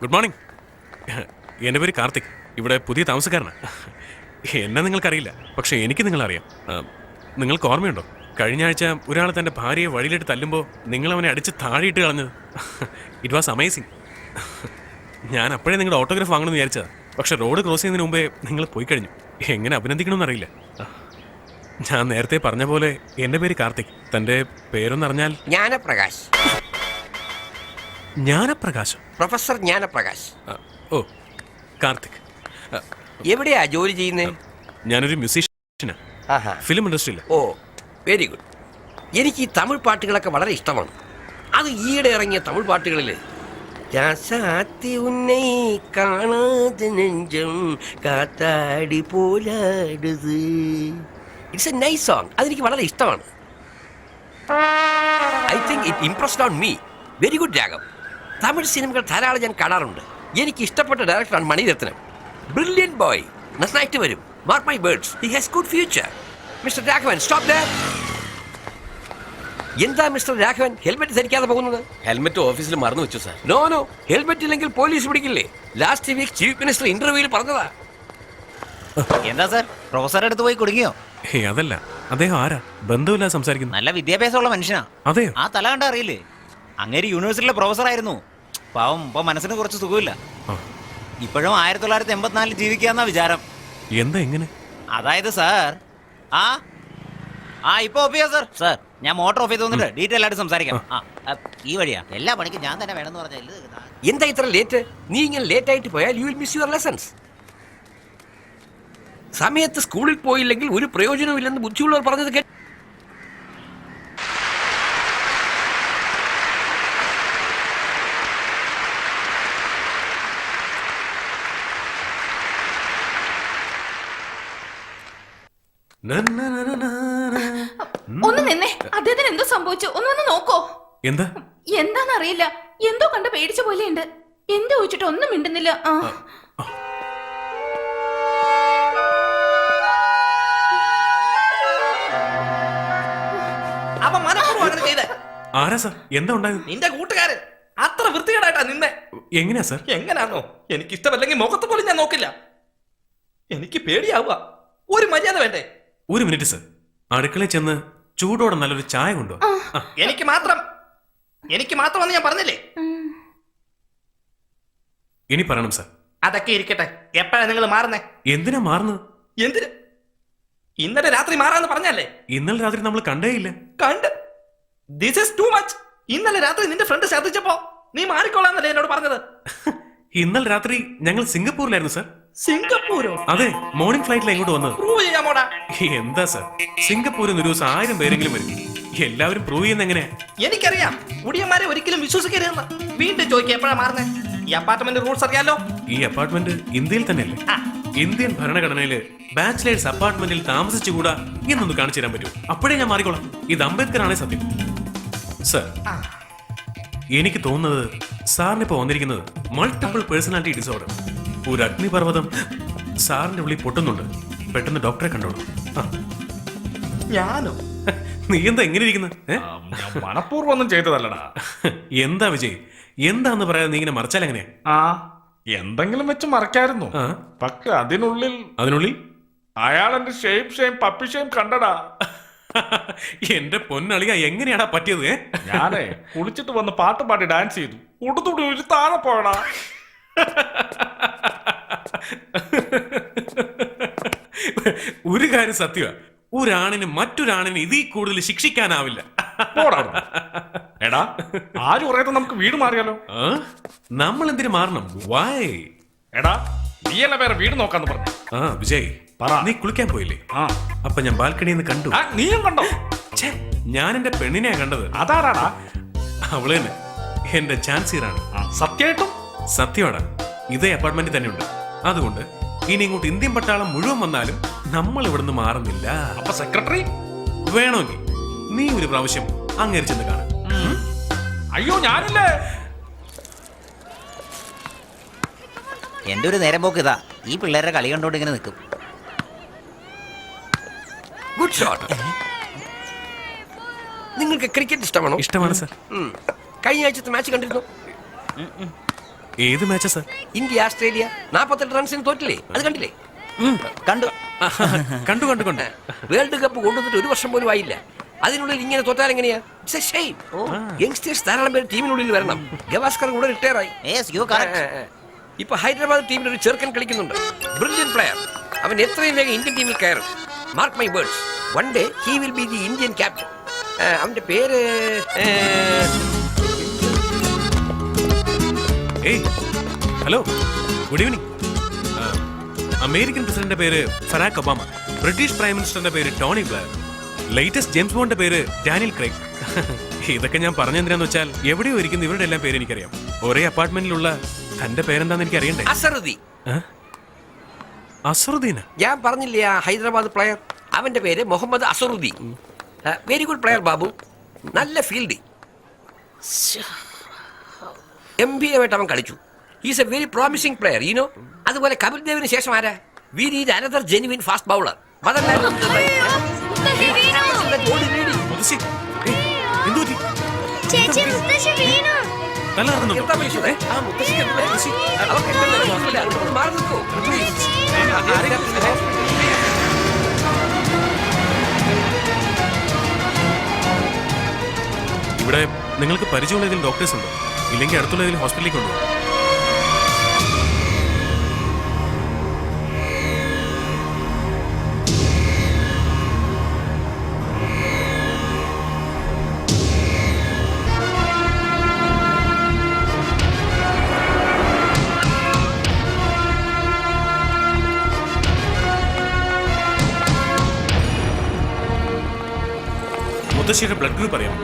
ഗുഡ് മോർണിംഗ്. എൻ്റെ പേര് കാർത്തിക്, ഇവിടെ പുതിയ താമസക്കാരനാണ്. എന്നെ നിങ്ങൾക്കറിയില്ല, പക്ഷെ എനിക്ക് നിങ്ങളറിയാം. നിങ്ങൾക്ക് ഓർമ്മയുണ്ടോ, കഴിഞ്ഞ ആഴ്ച ഒരാൾ തൻ്റെ ഭാര്യയെ വഴിയിലിട്ട് തല്ലുമ്പോൾ നിങ്ങൾ അവനെ അടിച്ച് താഴെയിട്ട് കളഞ്ഞത്? It was amazing. ഞാൻ അപ്പോഴേ നിങ്ങളുടെ ഓട്ടോഗ്രാഫ് വാങ്ങണമെന്ന് വിചാരിച്ചതാണ്, പക്ഷെ റോഡ് ക്രോസ് ചെയ്യുന്നതിന് മുമ്പേ നിങ്ങൾ പോയി കഴിഞ്ഞു. എങ്ങനെ അഭിനന്ദിക്കണമെന്ന് അറിയില്ല. ഞാൻ നേരത്തെ പറഞ്ഞ പോലെ എൻ്റെ പേര് കാർത്തിക്. തൻ്റെ പേരൊന്നറിഞ്ഞാൽ? ജ്ഞാനപ്രകാശ്. ജ്ഞാനപ്രകാശം? പ്രൊഫസർ ജ്ഞാനപ്രകാശ്. ഓ, കാർത്തിക്. എവിടെയാ ജോലി ചെയ്യുന്നത്? ഞാനൊരു മ്യൂസീഷ്യനാണ്, ഫിലിം ഇൻഡസ്ട്രിയിൽ. ഓ, വെരി ഗുഡ്. എനിക്ക് ഈ തമിഴ് പാട്ടുകളൊക്കെ വളരെ ഇഷ്ടമാണ്. അത് ഈയിടെ ഇറങ്ങിയ തമിഴ് പാട്ടുകളിൽ രാസാത്തി ഉന്നൈ കാണാതെ Nenjam കാത്താടി പോലാടുത്, it's A nice song. അതെനിക്ക് വളരെ ഇഷ്ടമാണ്. I think it impressed on me. Very good രാഗം. തമിഴ് സിനിമകൾ ധാരാളം ഞാൻ കാണാറുണ്ട്. എനിക്ക് ഇഷ്ടപ്പെട്ട ഡയറക്ടറാണ് മണിരത്നം. ബ്രില്യൻ ബോയ്, നന്നായിട്ട് വരും. Mark my words, he has good future. Mister Raghavan, stop there. എന്താ മിസ്റ്റർ രാഘവൻ ഹെൽമെറ്റ് ധരിക്കാതെ പോകുന്നത്? ഹെൽമെറ്റ് ഓഫീസിൽ മറന്നു വെച്ചു സാർ. നോ നോ, ഹെൽമെറ്റ് ഇല്ലെങ്കിൽ പോലീസ് പിടിക്കില്ലേ? ലാസ്റ്റ് വീക്ക് ചീഫ് മിനിസ്റ്റർ ഇന്റർവ്യൂവിൽ പറഞ്ഞതാ. എന്താ സാർ, പ്രൊഫസറുടെ അടുത്ത് പോയി കുടുങ്ങിയോ? അതല്ല, അദ്ദേഹം ആരാ? ബന്ധമില്ല സംസാരിക്കുന്നു. നല്ല വിദ്യാഭ്യാസമുള്ള മനുഷ്യനാ. അതെയോ? ആ തല കണ്ട അറിയില്ലേ? അങ്ങേര് യൂണിവേഴ്സിറ്റിയിലെ പ്രൊഫസർ ആയിരുന്നു. പാവം ഇപ്പൊ മനസ്സിന് കുറച്ച് സുഖമില്ല. ഇപ്പോഴും 1984 ജീവിക്കാന്നാ വിചാരം. എന്താ എങ്ങനെ? അതായത് സാർ, ഇപ്പൊ ഓഫ് ചെയ്യാം സാർ. സാർ, ഞാൻ മോട്ടോർ ഓഫ് ചെയ്ത് വന്നിട്ട് ഡീറ്റെയിൽ ആയിട്ട് സംസാരിക്കാം. ഈ വഴിയാ, എല്ലാ പണിക്കും ഞാൻ തന്നെ വേണമെന്ന് പറഞ്ഞാൽ. എന്താ ഇത്ര ലേറ്റ്? നീ ഇങ്ങനെ ലേറ്റ് ആയിട്ട് പോയാൽ you will miss your lessons. സമയത്ത് സ്കൂളിൽ പോയില്ലെങ്കിൽ ഒരു പ്രയോജനമില്ലെന്ന് ബുദ്ധിയുള്ളവർ പറഞ്ഞത് കേട്ട് ഒന്ന് നിന്നേ, അദ്ദേഹത്തിന് എന്തോ സംഭവിച്ചു, ഒന്ന് വന്ന് നോക്കോ. എന്താ എന്താന്നറിയില്ല, എന്തോ കണ്ട് പേടിച്ച പോലെയുണ്ട്. എന്താ ചോദിച്ചിട്ട് ഒന്നും മിണ്ടുന്നില്ല. അവൻ മനഃപൂർവ്വം അങ്ങനെ ചെയ്തേ. ആരാ സാർ? എന്താ ഉണ്ടായത്? നിന്റെ കൂട്ടുകാരൻ അത്ര വൃത്തികേടായിട്ടാ നിന്നെ. എങ്ങനെയാ സാർ? എങ്ങനാണോ? എനിക്ക് ഇഷ്ടമല്ലെങ്കിൽ മുഖത്ത് പോലും ഞാൻ നോക്കില്ല. എനിക്ക് പേടിയാവുക. ഒരു മര്യാദ വേണ്ടേ? ഒരു മിനിറ്റ് സാർ, അടുക്കളയിൽ ചെന്ന് ചൂടോടെ നല്ലൊരു ചായ കൊണ്ടുവാ. എനിക്ക് മാത്രമെന്ന് ഞാൻ പറഞ്ഞില്ലേ? ഇനി പറയണം സാർ. അതൊക്കെ ഇരിക്കട്ടെ, എപ്പോഴാ നിങ്ങൾ മാറുന്നേ? എന്തിനാ മാറുന്നത്? എന്തിന്? ഇന്നലെ രാത്രി മാറാന്ന് പറഞ്ഞല്ലേ? ഇന്നലെ രാത്രി നമ്മൾ കണ്ടേയില്ല. കണ്ട്. This is too much. ഇന്നലെ രാത്രി നിന്റെ ഫ്രണ്ട് ശ്രദ്ധിച്ചപ്പോ നീ മാറിക്കൊള്ളാന്നല്ലേ എന്നോട് പറഞ്ഞത്? ഇന്നലെ രാത്രി ഞങ്ങൾ സിംഗപ്പൂരിലായിരുന്നു സാർ. സിംഗപ്പൂരോ? അതെ, മോർണിംഗ് ഫ്ലൈറ്റിലാണ് ഇങ്ങോട്ട് വന്നത്. പ്രൂവ് ചെയ്യാമോടാ? എന്താ സാർ, സിംഗപ്പൂരിൽ നിന്ന് ഒരു ദിവസം 1000 പേരെങ്കിലും വരും. എല്ലാവരും പ്രൂവ് ചെയ്യുന്ന എങ്ങനെയാ? എനിക്കറിയാം, മുടിയന്മാരെ ഒരിക്കലും വിശ്വസിക്കരുതെന്ന്. വീണ്ടും ചോദിക്കുക എപ്പോഴാ മാറുന്നേ? ഈ അപ്പാർട്ട്മെന്റ് റൂൾസ് അറിയാലോ? ഈ അപ്പാർട്ട്മെന്റ് ഇന്ത്യയിൽ തന്നെയല്ലേ? ഇന്ത്യൻ ഭരണഘടനയില് ബാച്ചിലേഴ്സ് അപ്പാർട്ട്മെന്റിൽ താമസിച്ചുകൂടാ എന്നൊന്ന് കാണിച്ചു തരാൻ പറ്റുമോ? അപ്പോഴേ ഞാൻ മാറിക്കോളാം. ഇത് അംബേദ്കർ ആണേ സത്യം. സർ, എനിക്ക് തോന്നുന്നത് സാറിന് ഇപ്പൊ വന്നിരിക്കുന്നത് മൾട്ടിപ്പിൾ പേഴ്സണാലിറ്റി ഡിസോർഡർ. ഒരു അഗ്നിപർവ്വതം സാറിന്റെ ഉള്ളിൽ പൊട്ടുന്നുണ്ട്. പെട്ടെന്ന് ഡോക്ടറെ കണ്ടോളൂ. ഞാനോ? നീ എന്താ എങ്ങനെ ഇരിക്കുന്നത്? മനഃപൂർവ്വം ഒന്നും ചെയ്തതല്ലടാ. എന്താ വിജയ്, എന്താന്ന് പറയാതെ നീ ഇങ്ങനെ മറച്ചാൽ എങ്ങനെയാ? എന്തെങ്കിലും വെച്ച് മറക്കായിരുന്നു. പക്ഷെ അതിനുള്ളിൽ അയാൾ എന്റെ ഷെയിം പപ്പി ഷെയിം കണ്ടടാ. എന്റെ പൊന്നളിക, എങ്ങനെയാടാ പറ്റിയത്? ഞാനേ കുളിച്ചിട്ട് വന്ന് പാട്ട് പാടി ഡാൻസ് ചെയ്തു. ഉടുത്തുടി ഒരു താഴെ പോയടാ. ഒരു കാര്യം സത്യമാ, ഒരാണിന് മറ്റൊരാണിന് ഇതിൽ കൂടുതൽ ശിക്ഷിക്കാനാവില്ല. എടാ, ആരും പറയാതെ നമുക്ക് വീട് മാറിയാലോ? നമ്മൾ എന്തിനു മാറണം? വായ് എടാ, നീയല്ല വേറെ വീട് നോക്കാന്ന് പറഞ്ഞു. വിജയ്, നീ കുളിക്കാൻ പോയില്ലേ? അപ്പൊ ഞാൻ ബാൽക്കണിയിൽ നിന്ന് കണ്ടു. നീയും കണ്ടോ? ഞാൻ എന്റെ പെണ്ണിനെയാ കണ്ടത്. അതാരാടാ? അവള് തന്നെ, എന്റെ ചാൻസിയറാണ്. സത്യമായിട്ടും? സത്യമാടാ, ഇതേ അപ്പാർട്ട്മെന്റിൽ തന്നെ ഉണ്ട്. അതുകൊണ്ട് ഇനി ഇങ്ങോട്ട് ഇന്ത്യൻ പട്ടാളം മുഴുവൻ വന്നാലും നമ്മൾ ഇവിടുന്ന് മാറുന്നില്ല. അപ്പൊ സെക്രട്ടറി വേണമെങ്കിൽ നീ ഒരു പ്രാവശ്യം അങ്ങേരി ചെന്ന് കാണും. അയ്യോ, ഞാനില്ലേ. എന്റെ ഒരു നേരം പോക്ക് ഇതാ, ഈ പിള്ളേരെ കളി കണ്ടോണ്ട് ഇങ്ങനെ നിൽക്കും. Good shot. നിങ്ങൾക്ക് ക്രിക്കറ്റ് ഇഷ്ടമാണോ? ഇഷ്ടമാണ് സാർ. കഴിഞ്ഞ ആഴ്ചത്തെ മാച്ച് കണ്ടിരുന്നു? ഏത് മാച്ചാ സാർ? ഇന്ത്യ ഓസ്ട്രേലിയ 48 റൺസിന് തോറ്റില്ലേ? അത് കണ്ടില്ലേ? കണ്ടു. വേൾഡ് കപ്പ് കൊണ്ടുവന്നിട്ട് 1 വർഷം പോലും ആയില്ല. അതിനുള്ളിൽ ഇങ്ങനെ തോറ്റാൽ എങ്ങനെയാ? It's A shame. യങ്സ്റ്റേഴ്സ് ധാരാളം പേര് ടീമിനുള്ളിൽ വരണം. ഗവാസ്കർ കൂടെ റിട്ടയർ ആയി. ഇപ്പൊ ഹൈദരാബാദ് ടീമിൽ ഒരു ചെറുക്കൻ കളിക്കുന്നുണ്ട്. Brilliant player. അവൻ എത്രയും വേഗം ഇന്ത്യൻ ടീമിൽ കയറും. Mark my words. One day he will be the Indian captain. അവന്റെ പേര് ഹലോ, ഗുഡ് ഈവനിങ്. അമേരിക്കൻ പ്രസിഡന്റിന്റെ പേര് ഫറാഖ് ഒബാമ. ബ്രിട്ടീഷ് പ്രൈം മിനിസ്റ്ററിന്റെ പേര് ടോണി ബ്ലെയർ. ലേറ്റസ്റ്റ് ജെയിംസ് ബോണ്ടിന്റെ പേര് ഡാനിയൽ ക്രൈഗ്. ഇതൊക്കെ ഞാൻ പറഞ്ഞെന്തിനാന്ന് വെച്ചാൽ എവിടെയോ ഇരിക്കുന്ന ഇവരുടെ എല്ലാം പേര് എനിക്കറിയാം. ഒരേ അപ്പാർട്ട്മെന്റിലുള്ള തന്റെ പേരെന്താന്ന് എനിക്ക് അറിയണ്ടേ? അസറുദ്ദീന. ഞാൻ പറഞ്ഞില്ലേ ആ ഹൈദരാബാദ് പ്ലെയർ, അവന്റെ പേര് Mohammed Azharuddin. Very good player Babu. നല്ല ഫീൽഡിംഗ്. MBA ആയിട്ട് അവൻ കളിച്ചു. He's a very promising player, you know. അതുപോലെ കപിൽ ദേവിന് ശേഷം ആരാ? We need another genuine fast bowler. ഇവിടെ നിങ്ങൾക്ക് പരിചയമുള്ള ഏതെങ്കിലും ഡോക്ടേഴ്സ് ഉണ്ടോ? ഇല്ലെങ്കിൽ അടുത്തുള്ള ഏതെങ്കിലും ഹോസ്പിറ്റലിൽ കൊണ്ടുപോകും. മുത്തശ്ശിയുടെ ബ്ലഡ് ഗ്രൂപ്പ് അറിയാം.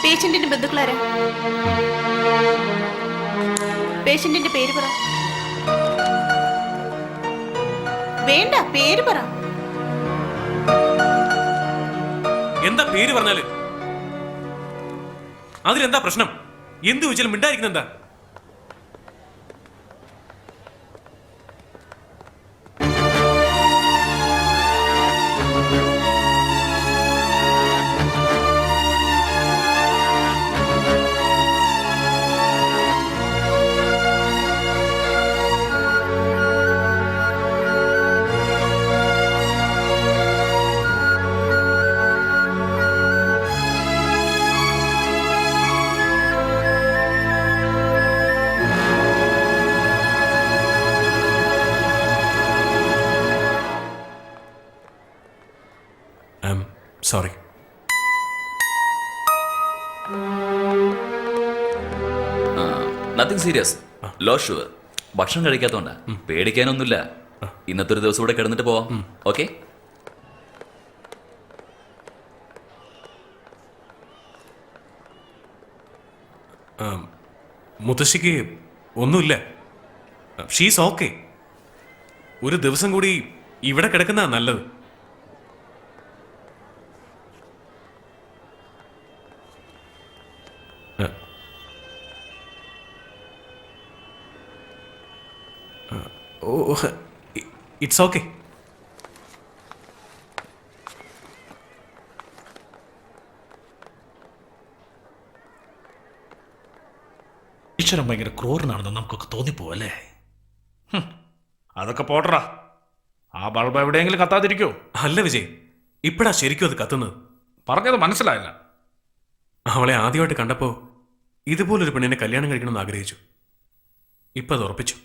പേഷ്യന്റിന്റെ ബന്ധുക്കളാരാ? പേഷ്യന്റിന്റെ പേര് പറ. വേണ്ട, പേര് പറ. എന്താ പേര് പറഞ്ഞാല്? അതിലെന്താ പ്രശ്നം? എന്ത് ചോദിച്ചാലും മിണ്ടായിരിക്കുന്ന എന്താ? Sorry. Nothing serious, low sugar. ഭക്ഷണം കഴിക്കാത്തോണ്ടാ, പേടിക്കാനൊന്നുമില്ല. ഇന്നത്തെ ഒരു ദിവസം കൂടെ കിടന്നിട്ട് പോവാം. ഓക്കെ? മുത്തശ്ശിക്ക് ഒന്നുമില്ല. She's okay. ഒരു ദിവസം കൂടി ഇവിടെ കിടക്കുന്നതാ നല്ലത്. It's okay. ഈശ്വരൻ ഭയങ്കര ക്രൂരനാണെന്ന് നമുക്കൊക്കെ തോന്നിപ്പോവല്ലേ? അതൊക്കെ പോട്ടറാ. ആ ബൾബ് എവിടെയെങ്കിലും കത്താതിരിക്കോ? അല്ല വിജയ്, ഇപ്പഴാ ശരിക്കും അത് കത്തുന്നത്. പറഞ്ഞത് മനസ്സിലായില്ല. അവളെ ആദ്യമായിട്ട് കണ്ടപ്പോ ഇതുപോലൊരു പെണ്ണിനെ കല്യാണം കഴിക്കണമെന്ന് ആഗ്രഹിച്ചു. ഇപ്പൊ അത് ഉറപ്പിച്ചു.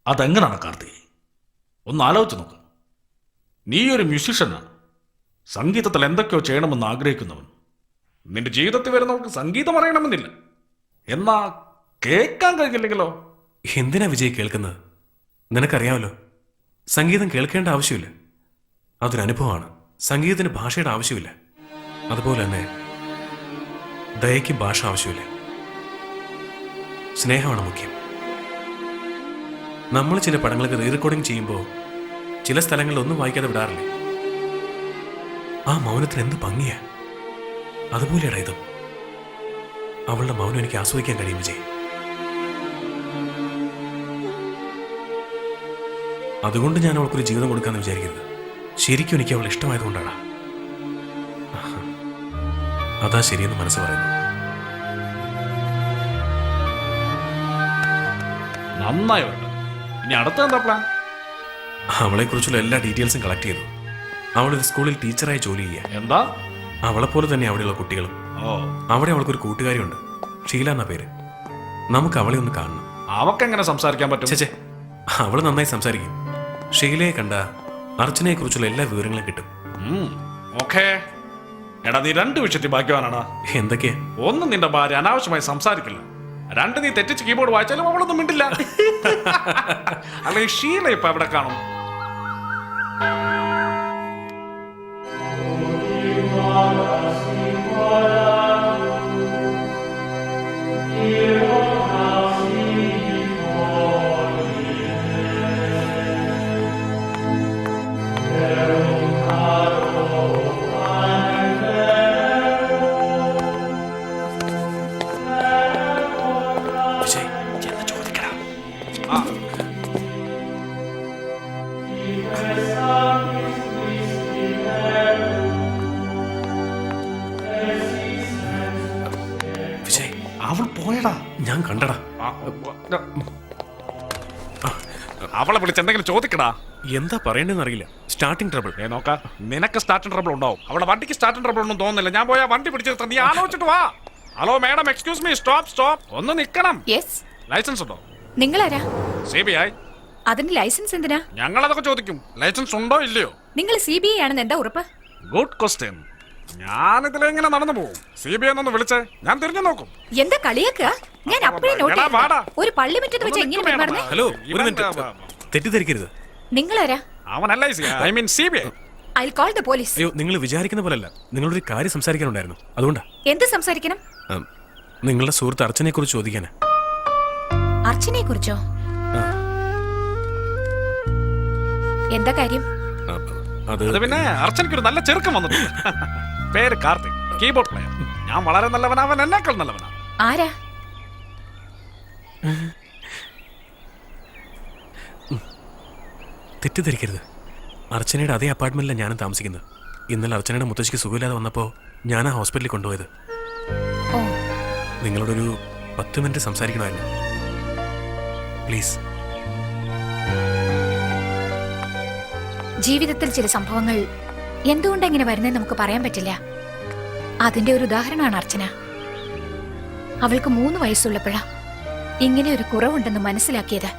അതെങ്ങനാണ് കാർത്തി? ഒന്ന് ആലോചിച്ച് നോക്ക്. നീ ഒരു മ്യൂസിഷ്യനാണ്, സംഗീതത്തിൽ എന്തൊക്കെയോ ചെയ്യണമെന്ന് ആഗ്രഹിക്കുന്നവൻ. നിന്റെ ജീവിതത്തിൽ വരുന്നവർക്ക് സംഗീതം അറിയണമെന്നില്ല, എന്നാ കേൾക്കാൻ കഴിയില്ലെങ്കിലോ? എന്തിനാ വിജയ് കേൾക്കുന്നത്? നിനക്കറിയാമല്ലോ, സംഗീതം കേൾക്കേണ്ട ആവശ്യമില്ല. അതൊരു അനുഭവമാണ്. സംഗീതത്തിന് ഭാഷയുടെ ആവശ്യമില്ല. അതുപോലെ തന്നെ ദയയ്ക്ക് ഭാഷ ആവശ്യമില്ല. സ്നേഹമാണ് മുഖ്യം. നമ്മൾ ചില പടങ്ങൾക്ക് റീ റെക്കോർഡിംഗ് ചെയ്യുമ്പോൾ ചില സ്ഥലങ്ങളിൽ ഒന്നും വായിക്കാതെ വിടാറില്ലേ? ആ മൗനത്തിന് എന്ത് ഭംഗിയാ! അതുപോലെയാണ് ഇതും. അവളുടെ മൗനം എനിക്ക് ആസ്വദിക്കാൻ കഴിയും വിജയ്. അതുകൊണ്ട് ഞാൻ അവൾക്കൊരു ജീവിതം കൊടുക്കാന്ന് വിചാരിക്കരുത്. ശരിക്കും എനിക്ക് അവൾ ഇഷ്ടമായതുകൊണ്ടാണ്. അതാ ശരിയെന്ന് മനസ്സ് പറയുന്നു. നന്നായി വേണ്ട. ഇനി അടുത്ത എന്താ പ്ലാൻ? അവളെക്കുറിച്ചുള്ള എല്ലാ ഡീറ്റെയിൽസും കളക്ട് ചെയ്തു. അവളൊരു സ്കൂളിൽ ടീച്ചറായി ജോലി ചെയ്യുക. എന്താ? അവളെപ്പോലെ തന്നെ അവിടെയുള്ള കുട്ടികളും. അവിടെ അവൾക്കൊരു കൂട്ടുകാരിയുണ്ട്, ഷീല എന്ന പേര്. നമുക്ക് അവളെ ഒന്ന് കാണണം. അവക്കെങ്ങനെ സംസാരിക്കാൻ പറ്റും? ചേച്ചേ, അവള് നന്നായി സംസാരിക്കും. ഷീലയെ കണ്ട അർച്ചനയെ കുറിച്ചുള്ള എല്ലാ വിവരങ്ങളും കിട്ടും. ഓക്കേ. എടാ, നീ 2 വിഷയത്തിൽ ഭാഗ്യവാനാണ്. എന്തൊക്കെയാ? ഒന്ന്, നിന്റെ ഭാര്യ അനാവശ്യമായി സംസാരിക്കില്ല. 2, നീ തെറ്റിച്ച് കീബോർഡ് വായിച്ചാലും അവളൊന്നും മിണ്ടില്ല. അല്ലെ ഷീല ഇപ്പൊ എവിടെ കാണും? അവൾ പോയടാ. ഞാൻ കണ്ടടാ. അവളെ വിളിച്ച് എന്തെങ്കിലും ചോദിക്കടാ. എന്താ പറയേണ്ടതെന്ന് അറിയില്ല. Starting trouble. നോക്കാം, നിനക്ക് സ്റ്റാർട്ടിംഗ് ട്രബിൾ ഉണ്ടാവും. അവിടെ വണ്ടിക്ക് സ്റ്റാർട്ടിംഗ് ട്രബിൾ ഒന്നും തോന്നുന്നില്ല. ഞാൻ പോയാ വണ്ടി പിടിച്ചെടുത്ത നീ ആലോചിച്ചിട്ട് വാ. Hello madam, excuse me, stop. ഒന്ന് നിക്കണം. യെസ്, ലൈസൻസ് ഉണ്ടോ? നിങ്ങളാരാ? CBI. അതിന് ലൈസൻസ് എന്തിനാ? ഞങ്ങൾ അതൊക്കെ ചോദിക്കും. ലൈസൻസ് ഉണ്ടോ ഇല്ലയോ? നിങ്ങൾ CBI ആണെന്ന് എന്താ ഉറപ്പ്? Good question. ഞാനിതിലെങ്ങനെ നടന്നു പോകും? CBI എന്നൊന്ന് വിളിച്ചേ, ഞാൻ തിരിഞ്ഞു നോക്കും. എന്താ കളിയാക്കുക? ഞാൻ അപ്പഴേ നോട്ട് എടാ, വാടാ. ചെയ്തു. ഒരു പള്ളി മുറ്റത്ത് വെച്ച് എങ്ങനെ പെരുമാറുന്നേ? ഹലോ, ഒരു മിനിറ്റ്. തെറ്റിദ്ധരിക്കരുത്. നിങ്ങളാരാ? അവനല്ല I mean CBI. I call the police. അയ്യോ, നിങ്ങൾ വിചാരിക്കുന്ന പോലല്ല. നിങ്ങളൊരു കാര്യം സംസാരിക്കാനുണ്ടായിരുന്നു, അതുകൊണ്ടാ. എന്ത് സംസാരിക്കണം? നിങ്ങളുടെ സുഹൃത്ത് അർച്ചനെ കുറിച്ച് ചോദിക്കാനാ. അർച്ചനയെ കുറിച്ചോ? എന്താ കാര്യം? അത് അത് പിന്നെ അർച്ചനയ്ക്ക് ഒരു നല്ല ചെറുക്കം വന്നിട്ടുണ്ട്. പേര് കാർത്തിക്, കീബോർഡ് പ്ലെയർ. ഞാൻ വളരെ നല്ലവനാ, അവൻ എന്നേക്കാൾ നല്ലവനാ. ആരാ? തെറ്റിദ്ധരിക്കരുത്. അർച്ചനയുടെ അതേ അപ്പാർട്ട്മെന്റിലാണ് ഞാനും താമസിക്കുന്നത്. ഇന്നലെ അർച്ചനയുടെ മുത്തശ്ശിക്ക് സുഖമില്ലാതെ വന്നപ്പോൾ ഞാനാ ഹോസ്പിറ്റലിൽ കൊണ്ടുപോയത്. ഓ, നിങ്ങളോടൊരു 10 മിനിറ്റ് സംസാരിക്കണമായിരുന്നു. പ്ലീസ്. ജീവിതത്തിൽ ചില സംഭവങ്ങൾ എന്തുകൊണ്ട് എങ്ങനെ വരുന്നതെന്ന് നമുക്ക് പറയാൻ പറ്റില്ല. അതിന്റെ ഒരു ഉദാഹരണമാണ് അർച്ചന. അവൾക്ക് 3 വയസ്സുള്ളപ്പോഴാ ഇങ്ങനെ ഒരു കുറവുണ്ടെന്ന് മനസ്സിലാക്കിയത്.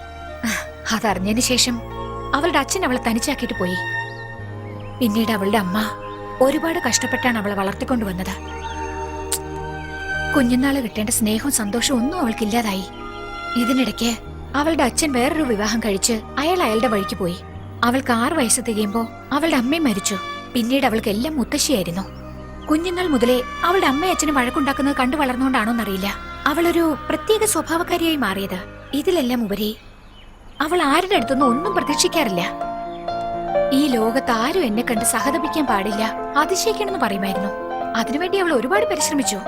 അതറിഞ്ഞതിന് ശേഷം അവളുടെ അച്ഛൻ അവളെ തനിച്ചാക്കിയിട്ട് പോയി. പിന്നീട് അവളുടെ അമ്മ ഒരുപാട് കഷ്ടപ്പെട്ടാണ് അവളെ വളർത്തിക്കൊണ്ടുവന്നത്. കുഞ്ഞുനാള് കിട്ടേണ്ട സ്നേഹവും സന്തോഷവും ഒന്നും അവൾക്കില്ലാതായി. ഇതിനിടയ്ക്ക് അവളുടെ അച്ഛൻ വേറൊരു വിവാഹം കഴിച്ച് അയാളുടെ വഴിക്ക് പോയി. അവൾക്ക് 6 വയസ്സ് തികയുമ്പോ അവളുടെ അമ്മയും മരിച്ചു. പിന്നീട് അവൾക്ക് എല്ലാം മുത്തശ്ശിയായിരുന്നു. കുഞ്ഞുങ്ങൾ മുതലേ അവളുടെ അമ്മയും അച്ഛനും വഴക്കുണ്ടാക്കുന്നത് കണ്ടു വളർന്നുകൊണ്ടാണോന്നറിയില്ല, അവളൊരു പ്രത്യേക സ്വഭാവക്കാരിയായി മാറിയത്. ഇതിലെല്ലാം ഉപരി അവൾ ആരുടെ അടുത്തൊന്നും ഒന്നും പ്രതീക്ഷിക്കാറില്ല. ഈ ലോകത്ത് ആരും എന്നെ കണ്ട് സഹതപിക്കാൻ പാടില്ല, അതിശയിക്കണമെന്ന് പറയുമായിരുന്നു. അതിനുവേണ്ടി അവൾ ഒരുപാട് പരിശ്രമിച്ചു.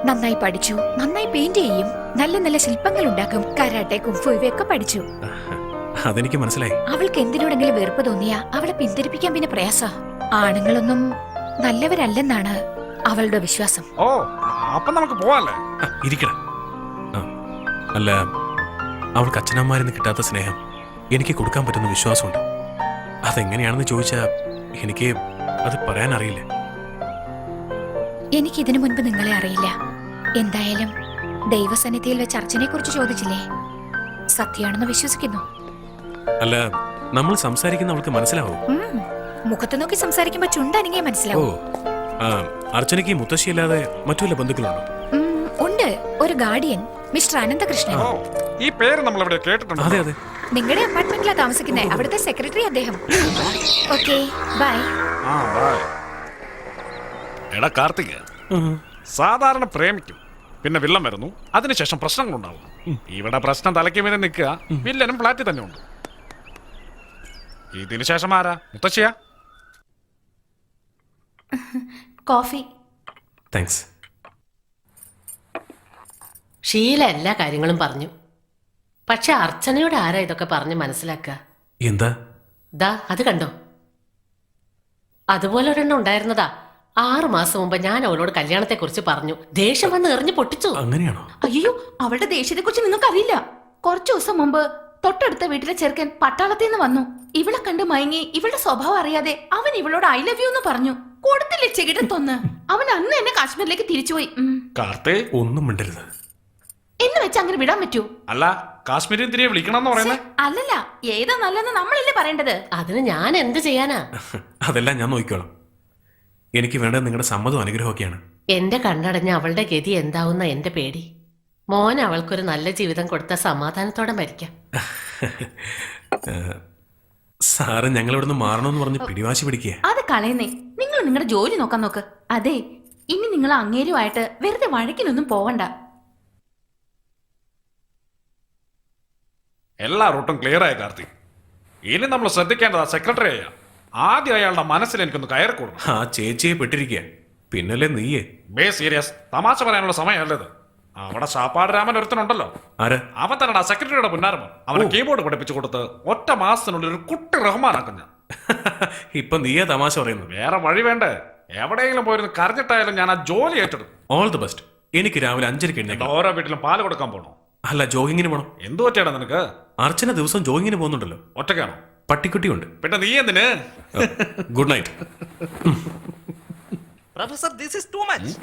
നന്നായി പഠിച്ചു, നന്നായി പെയിന്റ് ചെയ്യും, നല്ല നല്ല ശില്പങ്ങൾ ഉണ്ടാക്കും, കരാട്ടെ, കുംഫു ഇവയൊക്കെ പഠിച്ചു. അതെനിക്ക് മനസ്സിലായി. അവൾക്ക് എന്തിനോടെങ്കിലും വെറുപ്പ് തോന്നിയാ അവളെ പിന്തിരിപ്പിക്കാൻ പിന്നെ പ്രയാസ. ആണുങ്ങളൊന്നും നല്ലവരല്ലെന്നാണ് അവളുടെ വിശ്വാസം. ഓ, അപ്പൊ നമുക്ക് പോവാല്ലേ? ഇരിക്കണം. അല്ല, അവൾക്ക് അച്ഛനമ്മമാരിന്ന് കിട്ടാത്ത സ്നേഹം എനിക്ക് കൊടുക്കാൻ പറ്റുന്ന വിശ്വാസമുണ്ട്. അതെങ്ങനെയാണെന്ന് ചോദിച്ചാ എനിക്ക് അത് പറയാൻ അറിയില്ല. എനിക്ക് ഇതിനു മുൻപ് നിങ്ങളെ അറിയില്ല. എന്തായാലും ദൈവസന്നിധിയിൽ വെച്ച് അർച്ചനെ കുറിച്ച് ചോദിച്ചില്ലേ, സത്യമാണെന്ന് വിശ്വസിക്കുന്നു. അല്ല, നമ്മൾ സംസാരിക്കുന്ന അവൾക്ക് മനസ്സിലാവും. മുഖത്ത് നോക്കി സംസാരിക്കുമ്പോ ചുണ്ടനങ്ങിയേ ഓ, മനസ്സിലാവും. അർച്ചനയ്ക്ക് മുത്തശ്ശിയല്ലാതെ മറ്റു വല്ല ബന്ധുക്കളുണ്ടോ? ഉണ്ട്, ഒരു ഗാർഡിയൻ, മിസ്റ്റർ അനന്തകൃഷ്ണൻ. ഓ, ഈ പേര് നമ്മൾ എവിടെ കേട്ടിട്ടുണ്ട്? അതെ അതെ, നിങ്ങളുടെ അപ്പാർട്ട്മെന്റിലാ താമസിക്കുന്നത്. അവിടുത്തെ സെക്രട്ടറി അദ്ദേഹം. Okay, bye. ആ, ബൈ. എടാ കാർത്തിക്, സാധാരണ പ്രേമിക്കും, പിന്നെ വില്ലൻ വരുന്നു, അതിനുശേഷം പ്രശ്നങ്ങളുണ്ടാവും. ഇവിടെ പ്രശ്നം തലയ്ക്ക് മീതെ നിൽക്കുക, വില്ലനും ഫ്ലാറ്റിൽ തന്നെ ഉണ്ട്. ഇതിനു ശേഷം ആരാ? മുത്തശ്ശിയാ? കോഫി. താങ്ക്സ്. ഷീല എല്ലാ കാര്യങ്ങളും പറഞ്ഞു. പക്ഷെ അർച്ചനയോട് ആരാ ഇതൊക്കെ പറഞ്ഞ് മനസ്സിലാക്കുക? എന്താ? ദാ അത് കണ്ടോ, അതുപോലെ ഒരെണ്ണം ഉണ്ടായിരുന്നതാ. 6 മാസം മുമ്പ് ഞാൻ അവളോട് കല്യാണത്തെ കുറിച്ച് പറഞ്ഞു. ദേഷ്യം വന്ന് എറിഞ്ഞു പൊട്ടിച്ചു. അങ്ങനെയാണോ? അയ്യോ, അവളുടെ ദേഷ്യത്തെ കുറിച്ച് നിങ്ങൾക്ക് അറിയില്ല. കുറച്ചു ദിവസം മുമ്പ് തൊട്ടടുത്ത വീട്ടിലെ ചെറുക്കൻ പട്ടാളത്തിൽ നിന്ന് വന്നു. ഇവളെ കണ്ട് മയങ്ങി ഇവളുടെ സ്വഭാവം അറിയാതെ അവൻ ഇവളോട് ഐ ലവ് യു എന്ന് പറഞ്ഞു. കൊടുത്തില്ലേ ചെകിടത്തൊന്ന്. അവൻ അന്ന് എന്നെ കാശ്മീരിലേക്ക് തിരിച്ചുപോയി. ഒന്നും മിണ്ടരുത് എന്ന് വെച്ച് അങ്ങനെ വിടാൻ പറ്റൂ? അല്ല, കാശ്മീരി തിരികെ വിളിക്കണം പറയുന്നത്. അല്ലല്ല, ഏതാ നല്ലെന്ന് നമ്മളല്ലേ പറയേണ്ടത്. അതിന് ഞാൻ എന്ത് ചെയ്യാനാ? അതെല്ലാം ഞാൻ നോക്കിക്കോളാം. എനിക്ക് വേണ്ടത് നിങ്ങളുടെ സമ്മതവും അനുഗ്രഹമൊക്കെയാണ്. എന്റെ കണ്ണടഞ്ഞ അവളുടെ ഗതി എന്താവുന്ന എന്റെ പേടി. മോൻ അവൾക്കൊരു നല്ല ജീവിതം കൊടുത്ത സമാധാനത്തോടെ മരിക്കാം. സാറ് ഞങ്ങൾ ഇവിടുന്ന് മാറണമെന്ന് പറഞ്ഞ് പിടിവാശി പിടിക്കുക. അത് കളയുന്നേ, നിങ്ങൾ നിങ്ങളുടെ ജോലി നോക്കാൻ നോക്ക്. അതെ, ഇനി നിങ്ങൾ അങ്ങേരുമായിട്ട് വെറുതെ വഴക്കിനൊന്നും പോവണ്ട. എല്ലാ റൂട്ടും ക്ലിയർ ആയ കാർത്തിക്. ഇനി നമ്മൾ ശ്രദ്ധിക്കേണ്ടതാ സെക്രട്ടറി ആയ. ആദ്യം അയാളുടെ മനസ്സിൽ എനിക്കൊന്ന് കയറി കൊടുക്കണം. ആ ചേച്ചിയെ പെട്ടിരിക്കുക, പിന്നല്ലേ നീയേ. ബേ സീരിയസ്, തമാശ പറയാനുള്ള സമയമല്ലത്. അവിടെ ശാപ്പാട് രാമൻ ഒരുത്തനുണ്ടല്ലോ, അവൻ തന്നെ സെക്രട്ടറിയുടെ പുന്നാരമൻ. അവനെ കീബോർഡ് പഠിപ്പിച്ചു കൊടുത്ത് 1 മാസത്തിനുള്ളിൽ ഒരു കുട്ടി റഹ്മാനാക്കും ഞാൻ. ഇപ്പൊ നീയാ തമാശ പറയുന്നത്. വേറെ വഴി വേണ്ടേ? എവിടെയെങ്കിലും പോയിരുന്നു കരഞ്ഞിട്ടായാലും ഞാൻ ആ ജോലി ഏറ്റെടുക്കും. All the best. എനിക്ക് രാവിലെ 5:30 എഴുന്നേൽക്കണം. ഓരോ വീട്ടിലും പാല് കൊടുക്കാൻ പോകണം. അല്ല, ജോഗിങ്ങിന് പോകണം. എന്തു പറ്റിയാടാ നിനക്ക്? അർച്ചന ദിവസം ജോഗിങ്ങിന് പോകുന്നുണ്ടല്ലോ. ഒറ്റയ്ക്കാണോ? പട്ടിക്കുട്ടിയുണ്ട്. പിന്നെ നീ എന്തിന്? Good night. Professor this is too much.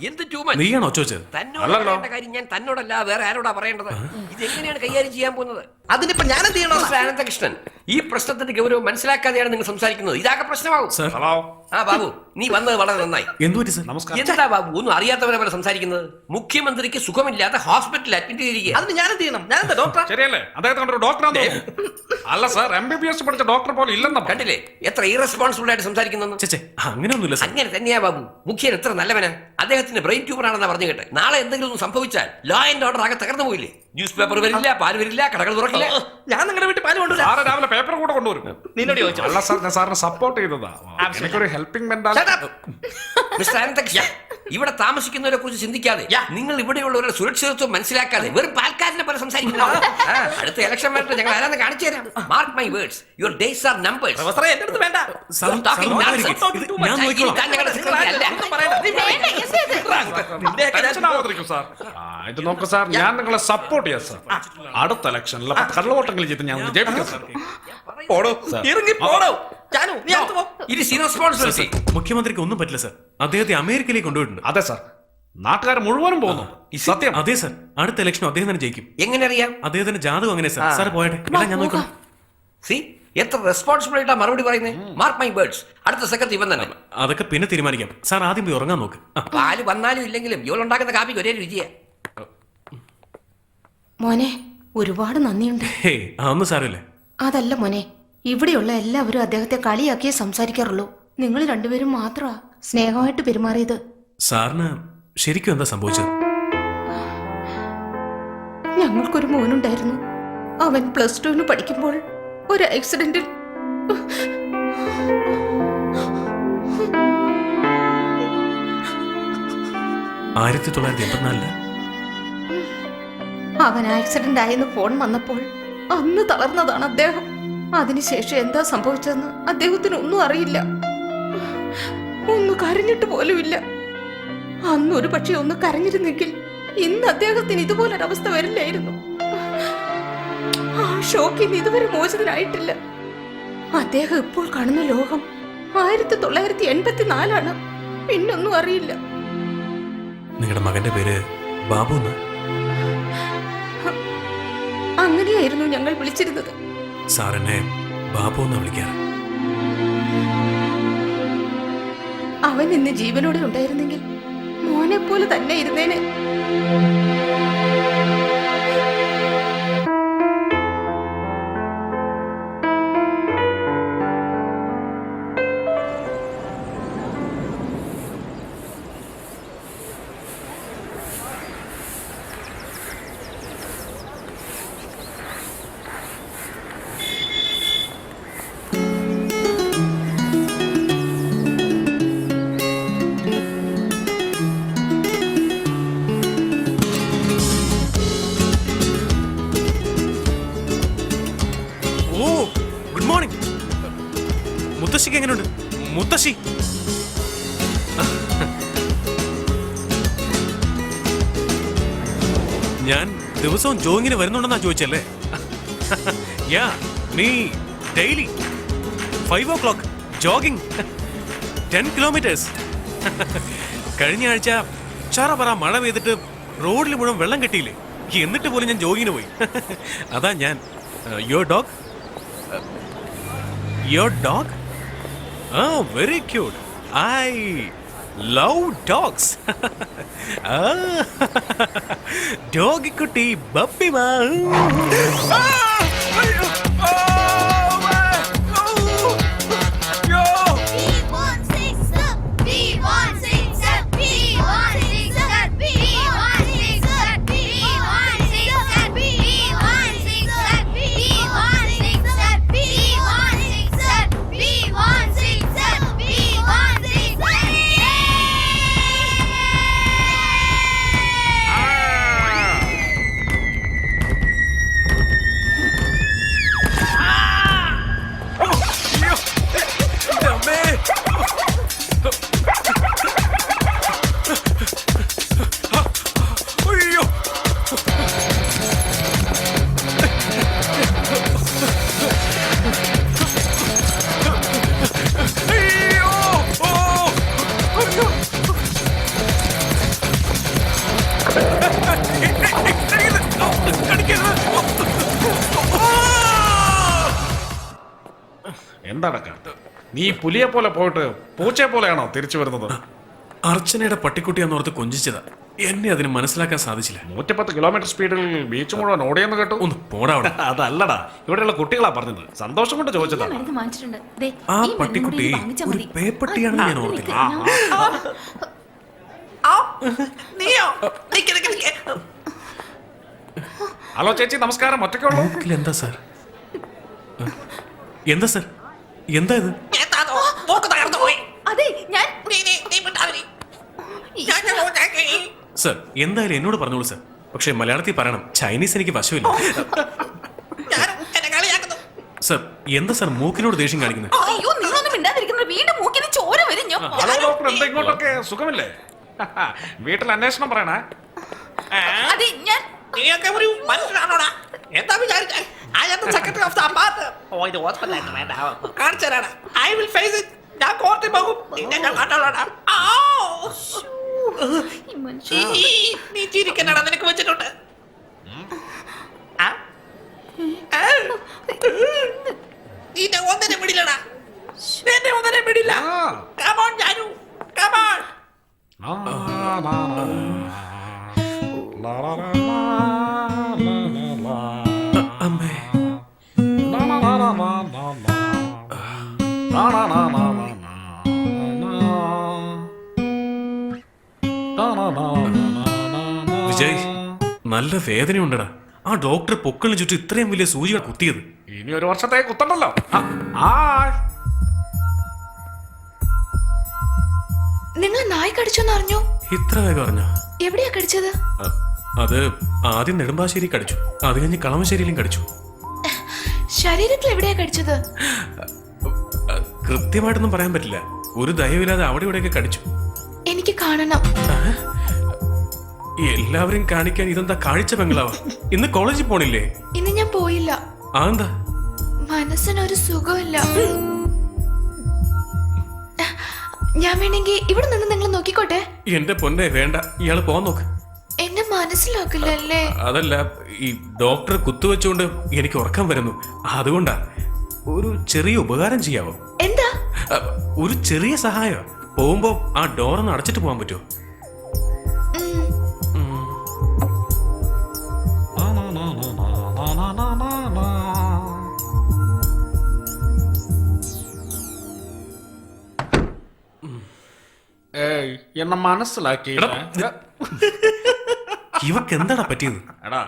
എന്ത് ടു മച്ച്? നീയാണോ ചോദിച്ചത്? തന്നോട് പറയേണ്ട കാര്യം ഞാൻ തന്നോടല്ല വേറെ ആരോടാ പറയേണ്ടത്? ഇത് എങ്ങനെയാണ് കൈകാര്യം ചെയ്യാൻ പോകുന്നത്? അതിനിപ്പോ ഞാൻ എന്ത് ചെയ്യണോ? അനന്തകൃഷ്ണൻ, ഈ പ്രശ്നത്തിന്റെ ഗൗരവം മനസ്സിലാക്കാതെയാണ് നിങ്ങൾ സംസാരിക്കുന്നത്. ഇതാകെ പ്രശ്നമാകും. ഹലോ. ആ ബാബു, നീ വന്നത് വളരെ നന്നായി. എന്തുപറ്റി സർ? നമസ്കാരം. എന്താ ബാബു ഒന്നും അറിയാത്തവരെ പോലെ സംസാരിക്കുന്നത്? മുഖ്യമന്ത്രിക്ക് സുഖമില്ലാതെ ഹോസ്പിറ്റലിൽ അഡ്മിറ്റ് ചെയ്തിരിക്കുക. അതിന് ഞാൻ എന്ത് ചെയ്യണം? ഞാൻ എന്താ ഡോക്ടർ? ശരിയല്ലേ? അദ്ദേഹത്തെ കണ്ടൊരു ഡോക്ടറാന്ന് തോന്നുന്നു. അല്ല സാർ, MBBS പഠിച്ച ഡോക്ടർ പോലെ ഇല്ലെന്നാ. കണ്ടില്ലേ എത്ര ഇറസ്പോൺസിബിൾ ആയിട്ട് സംസാരിക്കുന്നു? ചേച്ചേ അങ്ങനെയൊന്നുമില്ല സർ. അങ്ങനെ തന്നെയാ ബാബു. മുഖ്യൻ എത്ര നല്ലവനാ. അദ്ദേഹത്തിന് ബ്രെയിൻ ട്യൂമർ ആണെന്ന് പറഞ്ഞു കേട്ടെ. നാളെ എന്തെങ്കിലും ഒന്ന് സംഭവിച്ചാൽ ലോ ആൻഡ് ഓർഡർ ആകെ തകർന്നു പോയില്ലേ? ന്യൂസ് പേപ്പർ വരില്ല, പാല് വരില്ല, കടകൾ തുറക്കില്ല. ഞാൻ നിങ്ങളുടെ വീട്ടിൽ പാല് കൊണ്ടുവരാം. സാറ് രാവിലെ പേപ്പർ കൂടെ കൊണ്ടുവരും. നിന്നോട് ചോദിച്ചു. അല്ല സാർ, ഞാൻ സാറിനെ സപ്പോർട്ട് ചെയ്തതാ. എനിക്കൊരു ഹെൽപ്പിംഗ് മെന്റാലിറ്റി. മിസ്റ്റർ അനന്തകൃഷ്ണൻ, ഇവിടെ താമസിക്കുന്നവരെ കുറിച്ച് ചിന്തിക്കാതെ, നിങ്ങൾ ഇവിടെയുള്ളവരുടെ സുരക്ഷിതത്വം മനസ്സിലാക്കാതെ വെറും പാൽക്കാരനെ പോലെ സംസാരിക്കുന്നു. അടുത്ത ഇലക്ഷൻ വരട്ടെ, ഞങ്ങൾ ആരാന്ന് കാണിച്ചു തരാം. Mark my words, your days are numbers. പ്രൊഫസറെ എന്റെ അടുത്ത് വേണ്ട. ഇത് നോക്ക് സാർ, ഞാൻ നിങ്ങളെ സപ്പോർട്ട് ചെയ്യാം സാർ. അടുത്ത ഇലക്ഷനിൽ കള്ളവോട്ടെങ്കിലും ചെയ്ത് ഞാൻ ജയിപ്പിക്കാം സാർ. ഇറങ്ങി പോടോ. ജാനു, നീ അടുത്ത് പോ. ഇത് ഇറസ്പോൺസിബിലിറ്റി. മുഖ്യമന്ത്രിക്ക് ഒന്നും പറ്റില്ല സർ. അദ്ദേഹത്തെ അമേരിക്കയിലേക്ക് കൊണ്ടുപോയിട്ടുണ്ട്. അതെ സാർ, നാട്ടുകാർ മുഴുവനും പോകുന്നു. സത്യം. അതെ സർ, അടുത്ത ഇലക്ഷനും അദ്ദേഹം തന്നെ ജയിക്കും. എങ്ങനെ അറിയാം? അദ്ദേഹത്തിന്റെ ജാതകം അങ്ങനെ സർ. സാർ പോയട്ടെ, എല്ലാം ഞാൻ നോക്കാം. സി എത്ര റെസ്പോൺസിബിലിറ്റി മറുപടി പറയുന്നത്. മാർക്ക് മൈ വേർഡ്സ്, അടുത്ത സെക്കൻഡ് ഇവൻ തന്നെ. അതൊക്കെ പിന്നെ തീരുമാനിക്കാം. സാർ ആദ്യം പോയി ഉറങ്ങാൻ നോക്ക്. പാല് വന്നാലും ഇല്ലെങ്കിലും ഇവളുണ്ടാക്കുന്ന കാപ്പിക്ക് ഒരേ രുചിയാ. മോനെ ഒരുപാട് നന്ദിയുണ്ട്. ഹേയ് അതൊന്നും സാരമില്ല. അതല്ല മോനെ, ഇവിടെയുള്ള എല്ലാവരും അദ്ദേഹത്തെ കളിയാക്കിയേ സംസാരിക്കാറുള്ളൂ. നിങ്ങൾ രണ്ടുപേരും മാത്രമാ സ്നേഹമായിട്ട് പെരുമാറിയത്. സാറിന് ശരിക്കും എന്താ സംഭവിച്ചത്? ഞങ്ങൾക്കൊരു മോനുണ്ടായിരുന്നു. അവൻ +2 പഠിക്കുമ്പോൾ ഒരു ആക്സിഡന്റിൽ അവൻ ആക്സിഡന്റ് ആയെന്ന് ഫോൺ വന്നപ്പോൾ അന്ന് തളർന്നതാണ് അദ്ദേഹം. അതിനുശേഷം എന്താ സംഭവിച്ചതെന്ന് അദ്ദേഹത്തിന് ഒന്നും അറിയില്ല. ഒന്ന് കരഞ്ഞിട്ട് പോലുമില്ല. അന്നൊരു പക്ഷെ ഒന്ന് കരഞ്ഞിരുന്നെങ്കിൽ ഇന്ന് അദ്ദേഹത്തിന് ഇതുപോലൊരവസ്ഥ വരില്ലായിരുന്നു. ആ ഷോക്കിൽ ഇതുവരെ മോചിതനായിട്ടില്ല. അദ്ദേഹം ഇപ്പോൾ കാണുന്ന ലോകം 1984 പിന്നൊന്നും അറിയില്ല. നിങ്ങളുടെ മകന്റെ പേര് ബാബു എന്ന്? അങ്ങനെയായിരുന്നു ഞങ്ങൾ വിളിച്ചിരുന്നത്. സാറിനെ ബാബു എന്ന് വിളിക്കാറ്. അവൻ ഇന്ന് ജീവനോടെ ഉണ്ടായിരുന്നെങ്കിൽ മോനെ പോലെ തന്നെ ഇരുന്നേനെ. മുത്തശ്ശിക്ക് എങ്ങനെയുണ്ട് മുത്തശ്ശി? ഞാൻ ദിവസവും ജോഗിങ്ങിന് വരുന്നുണ്ടെന്നാ ചോദിച്ചല്ലേ? Yeah me daily 5 o'clock jogging 10 kilometers. കഴിഞ്ഞ ആഴ്ച ചറപറ മഴ പെയ്തിട്ട് റോഡിൽ മുഴുവൻ വെള്ളം കെട്ടിയില്ലേ, എന്നിട്ട് പോലും ഞാൻ ജോഗിങ്ങിന് പോയി. അതാ ഞാൻ. Your dog? Your dog? Oh, very cute. I love dogs. Doggy kutti puppy ma. എന്താണ് കാട്ട്? നീ പുലിയെ പോലെ പോയിട്ട് പൂച്ചയെ പോലെയാണോ തിരിച്ചു വരുന്നത്? അർച്ചനയുടെ പട്ടിക്കുട്ടിയാന്നോർത്ത് കൊഞ്ചിച്ചതാ. എന്നെ അതിന് മനസ്സിലാക്കാൻ സാധിച്ചില്ല. 110 കിലോമീറ്റർ സ്പീഡിൽ ബീച്ച് മുഴുവൻ ഓടിയെന്ന് കേട്ടു. ഒന്ന് പോടാ അവിടെ. അതല്ലടാ, ഇവിടെയുള്ള കുട്ടികളാ പറഞ്ഞത്. സന്തോഷം കൊണ്ട് ചോദിച്ചതാ. ആ പട്ടിക്കുട്ടി ഒരു പേപ്പട്ടിയാണെന്ന് ഞാൻ ഓർത്തില്ല. ഹലോ ചേച്ചി, നമസ്കാരം. ഒറ്റയ്ക്കുള്ളൂ? എന്താ സാർ? എന്താ സാർ? എന്താ ഇത്? സർ, എന്തായാലും എന്നോട് പറഞ്ഞോളൂ സർ. പക്ഷെ മലയാളത്തിൽ പറയണം, ചൈനീസ് എനിക്ക് വശമില്ല. സർ, എന്താ സർ മൂക്കിനോട് ദേഷ്യം കാണിക്കുന്നത്? ഹലോ ഡോക്ടർ, എന്താ ഇങ്ങോട്ടൊക്കെ? സുഖമില്ലേ? വീട്ടിൽ അന്വേഷണം പറയണേ. ഒരു മനുഷ്യനാണോടാ? എന്താ വിചാരിച്ച സെക്രട്ടറി ഓഫ് ദ അമ്പാർട്ട്? ഓ, ഇത് ഹോസ്പിറ്റലായിട്ട് വേണ്ട. കാണിച്ചതാണ്. I will face it. ഞാൻ കോർട്ടിൽ പോകും. ഞാൻ കണ്ടോളാടാ. നീ ചിരിക്കണടാ, നിനക്ക് വെച്ചിട്ടുണ്ട്. നീന്റെ ഒന്നിനെ പിടിയിലടാ. എന്നെ ഒന്നിനെ പിടിയില്ല. Come on, Janu. Come on. അമ്മേ. വിജയ്, നല്ല വേദനയുണ്ടടാ. ആ ഡോക്ടർ പൊക്കളിന് ചുറ്റും ഇത്രയും വലിയ സൂചികൾ കുത്തിയത്. ഇനി ഒരു വർഷത്തെ കുത്തണ്ടല്ലോ. നിങ്ങൾ നായ കടിച്ചോന്ന് അറിഞ്ഞോ? ഇത്ര വേഗം അറിഞ്ഞോ? എവിടെയാ കടിച്ചത്? അത് ആദ്യം നെടുമ്പാശ്ശേരി കടിച്ചു, അത് കഴിഞ്ഞ് കളമശ്ശേരിയിലും കടിച്ചു. ശരീരത്തിൽ എവിടെയാ കടിച്ചത്? കൃത്യമായിട്ടൊന്നും പറയാൻ പറ്റില്ല. ഒരു ദയവില്ലാതെ അവിടെ ഇവിടെയൊക്കെ കടിച്ചു. എനിക്ക് കാണണം. എല്ലാവരും കാണിക്കാൻ ഇതെന്താ കാഴ്ച ബംഗ്ലാവാ? ഇന്ന് കോളേജിൽ പോണില്ലേ? ഇന്ന് ഞാൻ പോയില്ല. അതെന്താ? മനസ്സിനൊരു സുഖമില്ല. ഞാൻ വേണമെങ്കിൽ ഇവിടെ നിന്ന് നിങ്ങൾ നോക്കിക്കോട്ടെ. എന്റെ പൊന്നെ വേണ്ട, ഇയാള് പോവാൻ നോക്ക്. എന്നെ മനസ്സിലാക്കില്ലല്ലേ? അതല്ല, ഈ ഡോക്ടർ കുത്തുവെച്ചുകൊണ്ട് എനിക്ക് ഉറക്കം വരുന്നു, അതുകൊണ്ടാ. ഒരു ചെറിയ ഉപകാരം ചെയ്യാവോ? എന്താ? ഒരു ചെറിയ സഹായം. പോകുമ്പോ ആ ഡോറൊന്ന് അടച്ചിട്ട് പോകാൻ പറ്റുമോ? എന്നെ മനസ്സിലാക്കി. ഇവക്ക് എന്താടാ പറ്റിയത്? എടാ,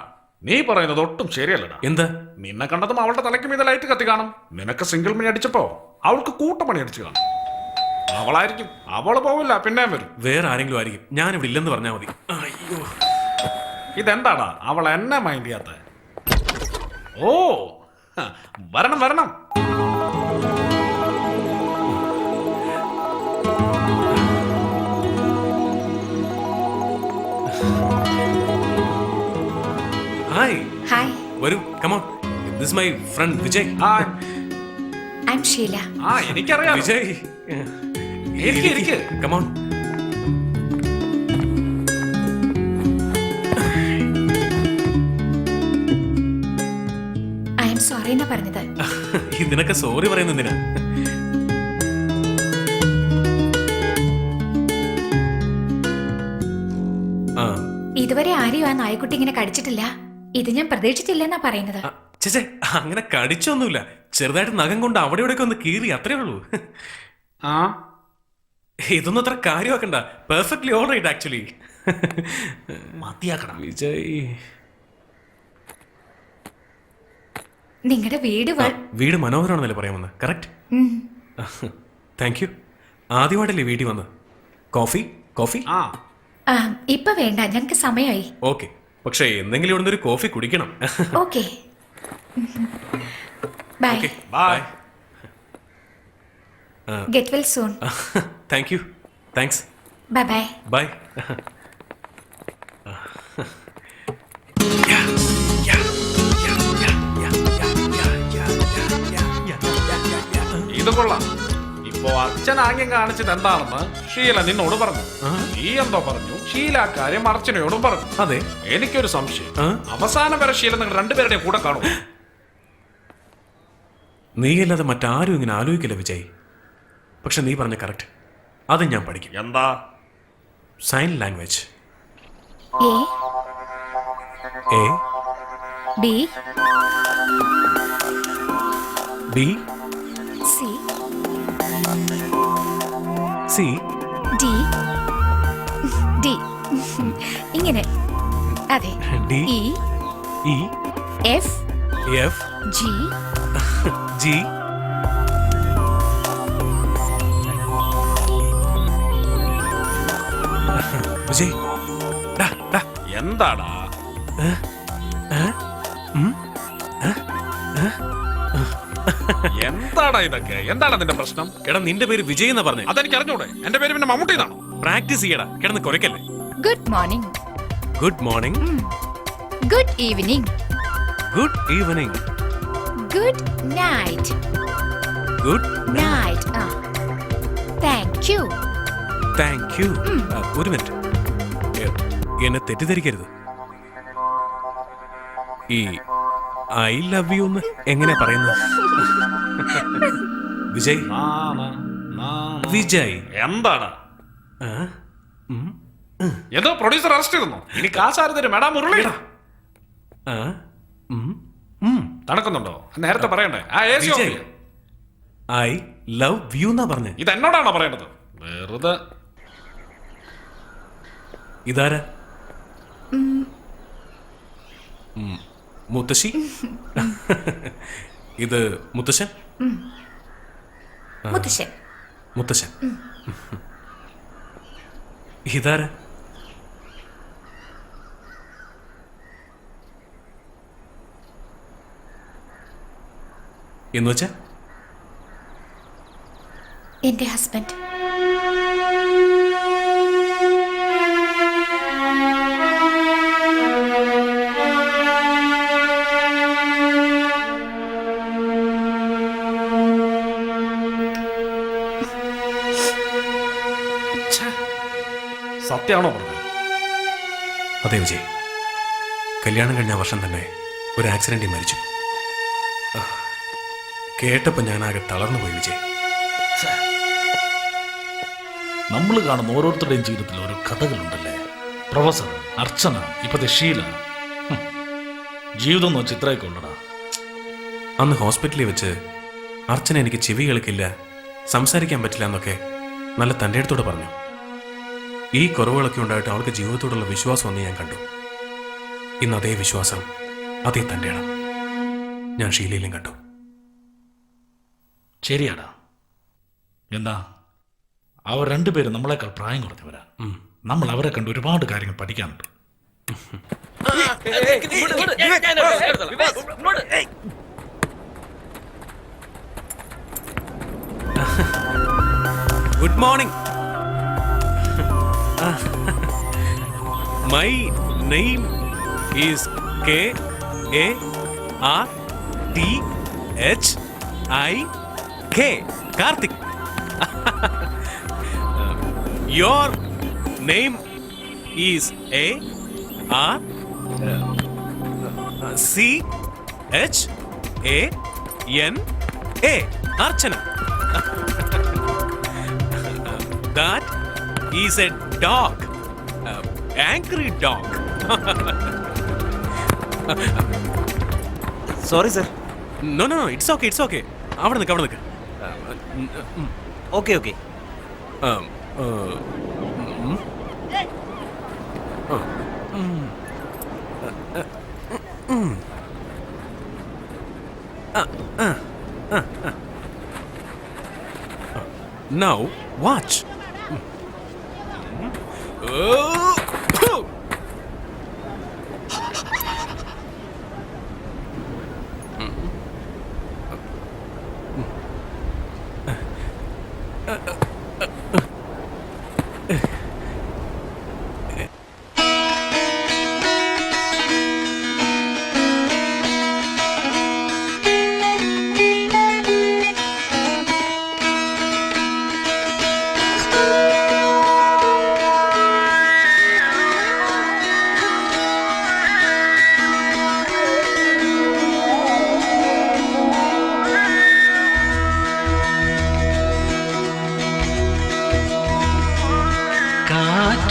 നീ പറയുന്നത് ഒട്ടും ശരിയല്ലടാ. എന്താ? നിന്നെ കണ്ടതും അവളുടെ തലയ്ക്ക് മീതെ ലൈറ്റ് കത്തി കാണും. നിനക്ക് സിംഗിൾ മണി അടിച്ചപ്പോ അവൾക്ക് കൂട്ടമണി അടിച്ചു കാണും. അവളായിരിക്കും. അവള് പോവില്ല, പിന്നെ വരും. വേറെ ആരെങ്കിലും ആയിരിക്കും. ഞാനിവിടെ ഇല്ലെന്ന് പറഞ്ഞാൽ മതി. അയ്യോ, ഇതെന്താടാ അവൾ എന്നെ മൈൻഡ് ചെയ്യാത്ത? ഓ, വരണം വരണം. ഹായ്. ഹായ്. വരൂ, come on. This my friend Vijay. Hi. I am Sheela. എനിക്കറിയാം. വിജയ്, ഇരിക്ക്. Come on. I am sorry എന്നാ പറഞ്ഞത്. ഇതിനൊക്കെ സോറി പറയുന്നതിനാ? ഇതുവരെ ആരെയും ആ നായ്ക്കുട്ടി ഇങ്ങനെ കടിച്ചിട്ടില്ല. ഇത് ഞാൻ പ്രതീക്ഷിച്ചില്ലെന്നാ പറയുന്നത്. ചേച്ചേ, അങ്ങനെ കടിച്ചൊന്നുമില്ല. ചെറുതായിട്ട് നഖം കൊണ്ട് അവിടെ ഇവിടെയൊക്കെ ഒന്ന് കീറി, അത്രേ ഉള്ളൂ. ഇതൊന്നും അത്ര കാര്യമാക്കണ്ട. Perfectly all right actually. മതിയാക്കണം വിജയ്. നിങ്ങളുടെ വീട് മനോഹരമാണെന്നല്ലേ പറയാൻ വന്നത്? കറക്റ്റ്. Thank you. ആദ്യമായിട്ടല്ലേ വീട്ടിൽ വന്ന്? കോഫി? ഇപ്പൊ വേണ്ട, ഞങ്ങൾക്ക് സമയമായി. ഓക്കെ, പക്ഷേ എന്തെങ്കിലും ഇവിടുന്ന് ഒരു കോഫി കുടിക്കണം. Okay, bye. Bye. Get well soon. Thank you. Thanks. Bye bye. Bye. ഇത് കൊള്ളാം. ഇപ്പോ അച്ഛൻ ആംഗ്യം കാണിച്ചത് എന്താണെന്ന് ഷീല നിന്നോട് പറഞ്ഞു. നീ എന്തോ പറഞ്ഞു. ഷീല കാര്യം അർച്ചനയോടും പറഞ്ഞു. അതെ. എനിക്കൊരു സംശയം, അവസാനം വരെ ഷീല നിങ്ങൾ രണ്ടുപേരുടെ കൂടെ കാണും. നീയല്ലാതെ മറ്റാരും ഇങ്ങനെ ആലോചിക്കില്ല വിജയ്. പക്ഷെ നീ പറഞ്ഞ കറക്റ്റ്, അത് ഞാൻ പഠിക്കും. എന്താ? Sign language. A A B B C C D D ഇങ്ങനെ. അതെ. D E E F F G G Vijay, എന്താടാ? എന്താടാ ഇതൊക്കെ? എന്താണ് നിന്റെ പ്രശ്നം? എടാ നിന്റെ പേര് വിജയ് എന്നാ പറഞ്ഞേ. അതെനിക്ക് അറിഞ്ഞൂടെ? എന്റെ പേര് പിന്നെ മമ്മൂട്ടി എന്നാണോ? പ്രാക്ടീസ് ചെയ്യടാ, കിടന്ന് കുറയ്ക്കല്ലേ. Good morning. Good morning. Good evening. Good evening. Good night. Good night. Thank you. Thank you. ഒരു മിനിറ്റ്, എന്നെ തെറ്റിദ്ധരിക്കരുത്. ഈ ഐ ലവ് യു എന്ന് എങ്ങനെയാ പറയുന്നത്? വിജയ്. വിജയ് എന്താണ്? ഏതോ പ്രൊഡ്യൂസർ അറസ്റ്റ് ചെയ്തു. ഇനി കാശാര് തരും? മേഡം മുരളി തണുക്കുന്നുണ്ടോ? നേരത്തെ പറയണ്ടേ? ഐ ലവ് യു എന്നാ പറഞ്ഞേ. ഇത് എന്നോടാണോ പറയേണ്ടത്? വെറുതെ. ഇതാരാ? മുത്തശ്ശി? ഇത് മുത്തശ്ശൻ? മുത്തശ്ശൻ. മുത്തശ്ശൻ. ഇതാരാ? എന്ന് വെച്ചാ? എന്റെ ഹസ്ബൻഡ്. സത്യമാണോ പറഞ്ഞത്? അതെ വിജയ്, കല്യാണം കഴിഞ്ഞ വർഷം തന്നെ ഒരു ആക്സിഡന്റിൽ മരിച്ചു. കേട്ടപ്പോൾ ഞാനാകെ തളർന്നു പോയി വിജയ്. നമ്മൾ കാണുന്ന ഓരോരുത്തരുടെയും ജീവിതത്തിൽ ഓരോ കഥകളുണ്ടല്ലേ. പ്രൊഫസർ, അർച്ചന, ഇപ്പത്തെ ഷീല. ജീവിതം എന്ന് വെച്ച് ഇത്രയൊക്കെ ഉള്ളടാ. അന്ന് ഹോസ്പിറ്റലിൽ വെച്ച് അർച്ചന എനിക്ക് ചെവി കേൾക്കില്ല, സംസാരിക്കാൻ പറ്റില്ല എന്നൊക്കെ നല്ല തൻ്റെ അടുത്തോടെ പറഞ്ഞു. ഈ കുറവുകളൊക്കെ ഉണ്ടായിട്ട് അവൾക്ക് ജീവിതത്തോടുള്ള വിശ്വാസം ഒന്ന് ഞാൻ കണ്ടു. ഇന്ന് അതേ വിശ്വാസം, അതേ തൻ്റെ ഇടം ഞാൻ ഷീലയിലും കണ്ടു. ശരിയാടാ. എന്താ, അവർ രണ്ടുപേരും നമ്മളെക്കാൾ പ്രായം കുറഞ്ഞവരാ. നമ്മൾ അവരെ കണ്ട് ഒരുപാട് കാര്യങ്ങൾ പഠിക്കാനുണ്ട്. Good morning. My name is KARTHIK. Karthik. Your name is ARCHANA. Archana. That is a dog. Angry dog. Sorry sir. No, it's okay. അവിടെ നിൽക്ക്. Okay okay. Now watch.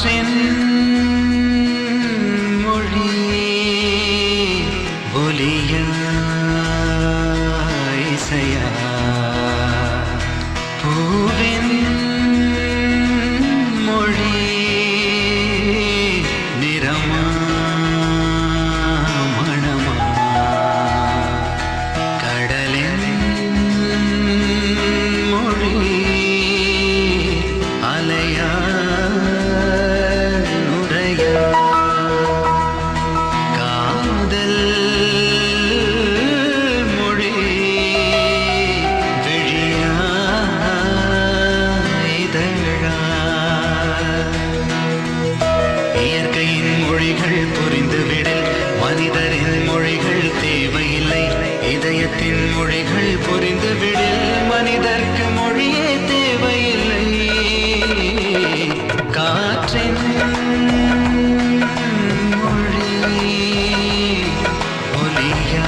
കാറ്റിൻ മൊഴി ഒലിയാ ഇസയാ പൂവിൻ മൊഴി നിറമാ മണമാ കടലിൻ മൊഴി അലയാ നുരയാ കാതൽ മൊഴി വിഴിയാ இதழா இயற்கையின் மொழிகள் புரிந்துவிடில் மனிதரின் மொழிகள் தேவையில்லை இதயத்தின் மொழிகள் புரிந்துவிடில் மனிதர்க்கு மொழியே தேவையில்லை காற்றின் மொழி ஒலியா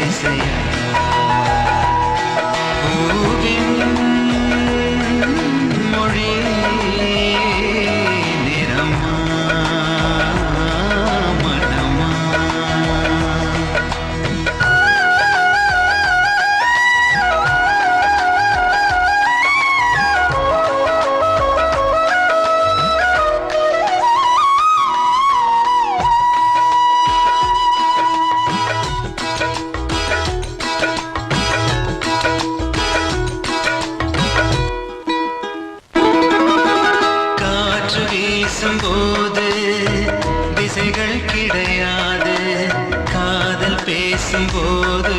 இசையா பூவின் மொழி நிறமா மனமா காற்று வீசும்போது திசைகள் கிடையாது காதல் பேசும்போது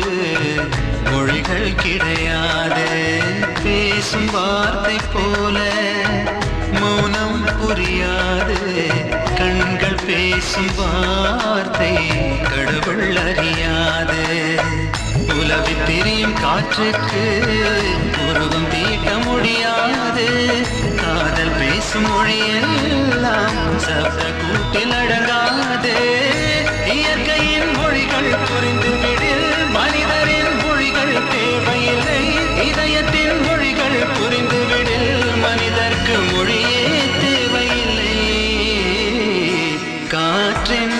மொழிகள் கிடையாது பேசும் வார்த்தை போல மௌனம் புரியாது கண்கள் பேசும் வார்த்தை கடவுள் அறியாது உலவி திரியும் காற்றுக்கு உருவம் தீட்ட முடியாது காதல் பேசும் மொழியெல்லாம் சப்த கூட்டில் அடங்காது இயற்கையின் மொழிகள் புரிந்துவிடில் மனிதரின் மொழிகள் தேவையில்லை இதயத்தின் மொழிகள் புரிந்துவிடில் மனிதர்க்கு மொழியே தேவையில்லை காற்றின்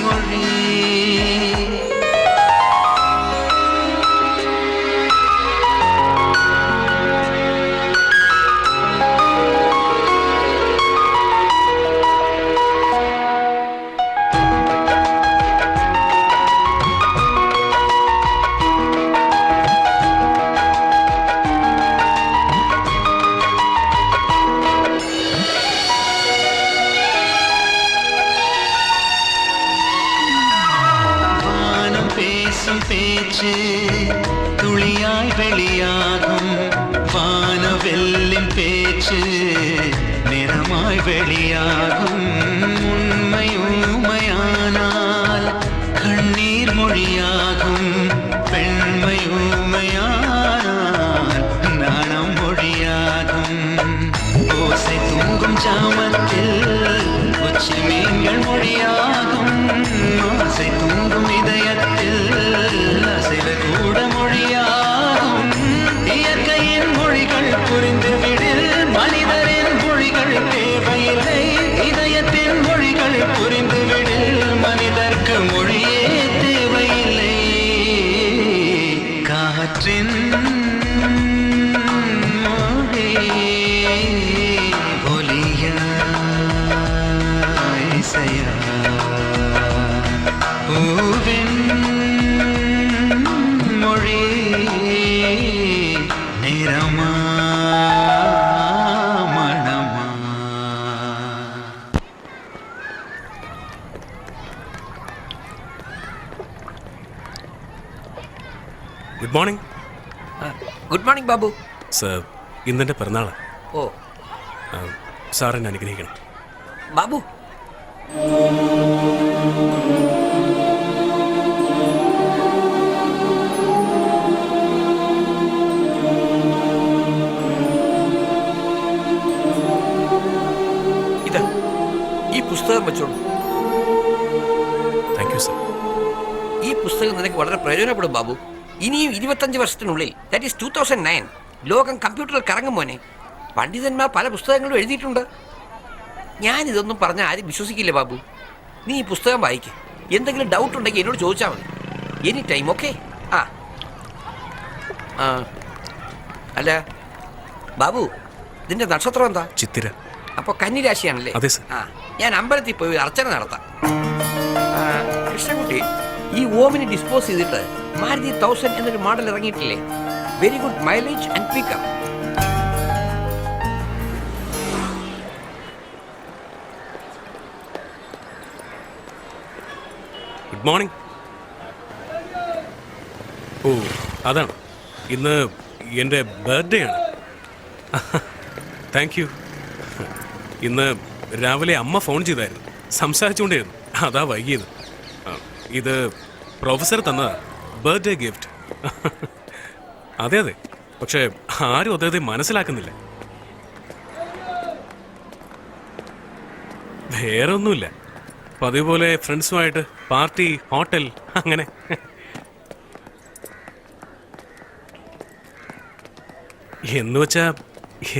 மொழி வானம் பேசும் பேச்சு துளியாய் வெளியாகும் வானவெல்லின் பேச்சு நிறமாய் வெளியாகும் உண்மை ஊமையானால் கண்ணீர் மொழியாகும் பெண்மை ஊமையானால் நாணம் மொழியாகும் ஓசை தூங்கும் ஜாமத்தில் உச்சி மீன்கள் மொழியாகும் ஆசை தூங்கும் இதயத்தில் அசைவு கூட மொழியாகும் இயற்கையின் மொழிகள் புரிந்துவிடில் மனிதரின் மொழிகள் தேவையில்லை இதயத்தின் மொழிகள் புரிந்துவிடில் மனிதர்க்கு மொழியே தேவையில்லை காற்றின் மொழி ஒலியா இசையா பூவின் மொழி நிறமா மனமா good morning good morning Babu. Sir ഇന്നെൻ്റെ പിറന്നാളാണ് ഓ സാർ എന്നെ അനുഗ്രഹിക്കണം. ബാബു, ഇത് ഈ പുസ്തകം വെച്ചോളൂ. Thank you sir. ഈ പുസ്തകം നിനക്ക് വളരെ പ്രയോജനപ്പെടും ബാബു. ഇനിയും 25 വർഷത്തിനുള്ളിൽ, ദാറ്റ് ഈസ് 2009, ലോകം കമ്പ്യൂട്ടറിൽ കറങ്ങും മോനെ. പണ്ഡിതന്മാർ പല പുസ്തകങ്ങളും എഴുതിയിട്ടുണ്ട്. ഞാനിതൊന്നും പറഞ്ഞാൽ ആരും വിശ്വസിക്കില്ല ബാബു. നീ ഈ പുസ്തകം വായിക്ക്. എന്തെങ്കിലും ഡൗട്ട് ഉണ്ടെങ്കിൽ എന്നോട് ചോദിച്ചാൽ മതി. Any time. ഓക്കെ? ആ ആ അല്ല ബാബു, ഇതിന്റെ നക്ഷത്രം എന്താ? ചിത്തിര. അപ്പൊ കന്നിരാശിയാണല്ലേ? അതെ സർ. ആ, ഞാൻ അമ്പലത്തിൽ പോയി ഒരു അർച്ചന നടത്താം. കൃഷ്ണൻകുട്ടി, ഈ ഓമിനെ ഡിസ്പോസ് ചെയ്തിട്ട് മാരുതി 1000 എന്നൊരു മോഡൽ ഇറങ്ങിയിട്ടില്ലേ? Very good mileage and pickup. Good morning. ഓ, അതാണ്. ഇന്ന് എൻ്റെ ബർത്ത്ഡേ ആണ്. Thank you. ഇന്ന് രാവിലെ അമ്മ ഫോൺ ചെയ്തായിരുന്നു, സംസാരിച്ചുകൊണ്ടിരുന്നു, അതാ വൈകിയത്. ഇത് പ്രൊഫസർ തന്നതാ, ബർത്ത്ഡേ ഗിഫ്റ്റ്. അതെ അതെ, പക്ഷെ ആരും അദ്ദേഹത്തെ മനസ്സിലാക്കുന്നില്ല. വേറെ ഒന്നുമില്ല, പതിവ് പോലെ ഫ്രണ്ട്സുമായിട്ട് പാർട്ടി, ഹോട്ടൽ, അങ്ങനെ. എന്ന് വെച്ചാ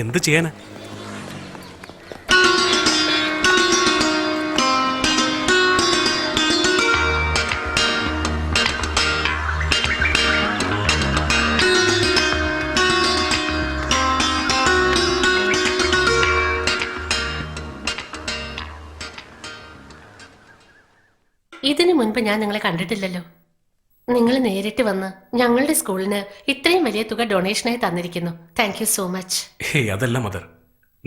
എന്ത് ചെയ്യാനാ? ഇതിനു മുൻപ് ഞാൻ നിങ്ങളെ കണ്ടിട്ടില്ലല്ലോ. നിങ്ങൾ നേരിട്ട് വന്ന് ഞങ്ങളുടെ സ്കൂളിന് ഇത്രയും വലിയ തുക ഡൊണേഷനായി തന്നിരിക്കുന്നു. Thank you so much. Hey, അതല്ല മദർ,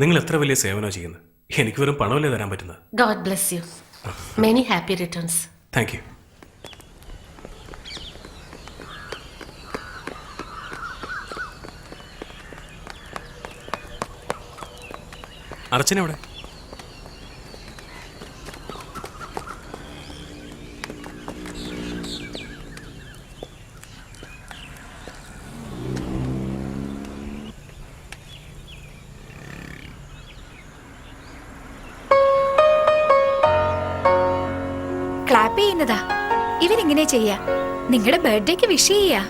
നിങ്ങൾ എത്ര വലിയ സേവനം ചെയ്യുന്നത്. എനിക്ക് വെറും പണമല്ലേ തരാൻ പറ്റുന്നത്. God bless you. Many happy returns. Thank you. Archana എവിടെ? ക്ലാപ്പ് ചെയ്യുന്നതാ ഇവരിങ്ങനെ ചെയ്യാ. നിങ്ങളുടെ ബർത്ത്ഡേക്ക് വിഷ് ചെയ്യാ.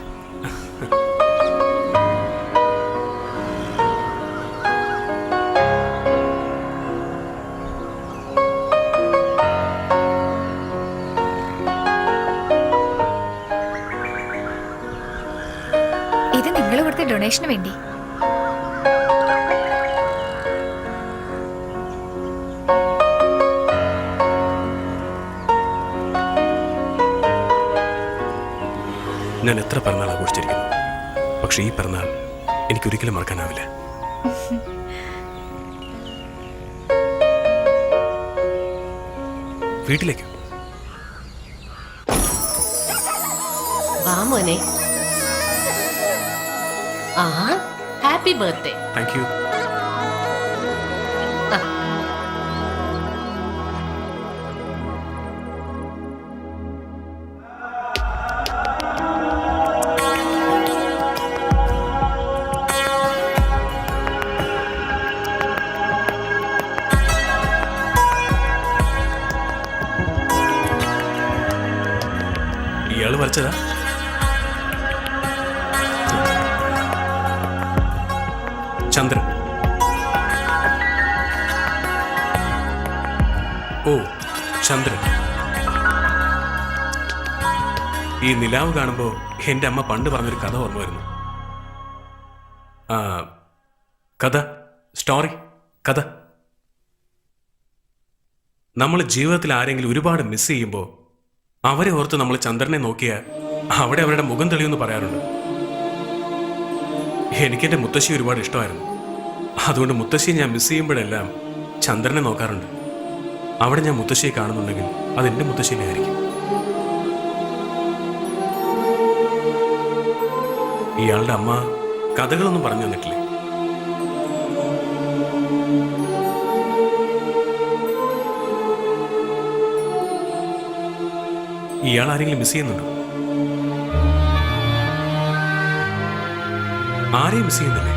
ഇത് നിങ്ങൾ കൊടുത്ത ഡൊണേഷന് വേണ്ടി. ഞാൻ എത്ര പിറന്നാൾ ആഘോഷിച്ചിരിക്കുന്നു, പക്ഷെ ഈ പിറന്നാൾ എനിക്കൊരിക്കലും മറക്കാനാവില്ല. വീട്ടിലേക്ക് വാ മോനെ. ആ, ഹാപ്പി ബർത്ത്ഡേ. Thank you. ഇയാള് വരച്ചതാ? ചന്ദ്രൻ. ഓ, ചന്ദ്രൻ. ഈ നിലാവ് കാണുമ്പോ എന്റെ അമ്മ പണ്ട് പറഞ്ഞൊരു കഥ ഓർമ്മ വരുന്നു. കഥ, സ്റ്റോറി, കഥ. നമ്മൾ ജീവിതത്തിൽ ആരെങ്കിലും ഒരുപാട് മിസ് ചെയ്യുമ്പോൾ അവരെ ഓർത്ത് നമ്മൾ ചന്ദ്രനെ നോക്കിയാൽ അവിടെ അവരുടെ മുഖം തെളിയുമെന്ന് പറയാറുണ്ട്. എനിക്കെൻ്റെ മുത്തശ്ശി ഒരുപാട് ഇഷ്ടമായിരുന്നു. അതുകൊണ്ട് മുത്തശ്ശിയെ ഞാൻ മിസ് ചെയ്യുമ്പോഴെല്ലാം ചന്ദ്രനെ നോക്കാറുണ്ട്. അവിടെ ഞാൻ മുത്തശ്ശിയെ കാണുന്നുണ്ടെങ്കിൽ അതെൻ്റെ മുത്തശ്ശിനെ ആയിരിക്കും. ഇയാളുടെ അമ്മ കഥകളൊന്നും പറഞ്ഞു തന്നിട്ടില്ലേ? ഇയാൾ ആരെങ്കിലും മിസ് ചെയ്യുന്നുണ്ടോ? ആരെയും മിസ് ചെയ്യുന്നില്ലേ?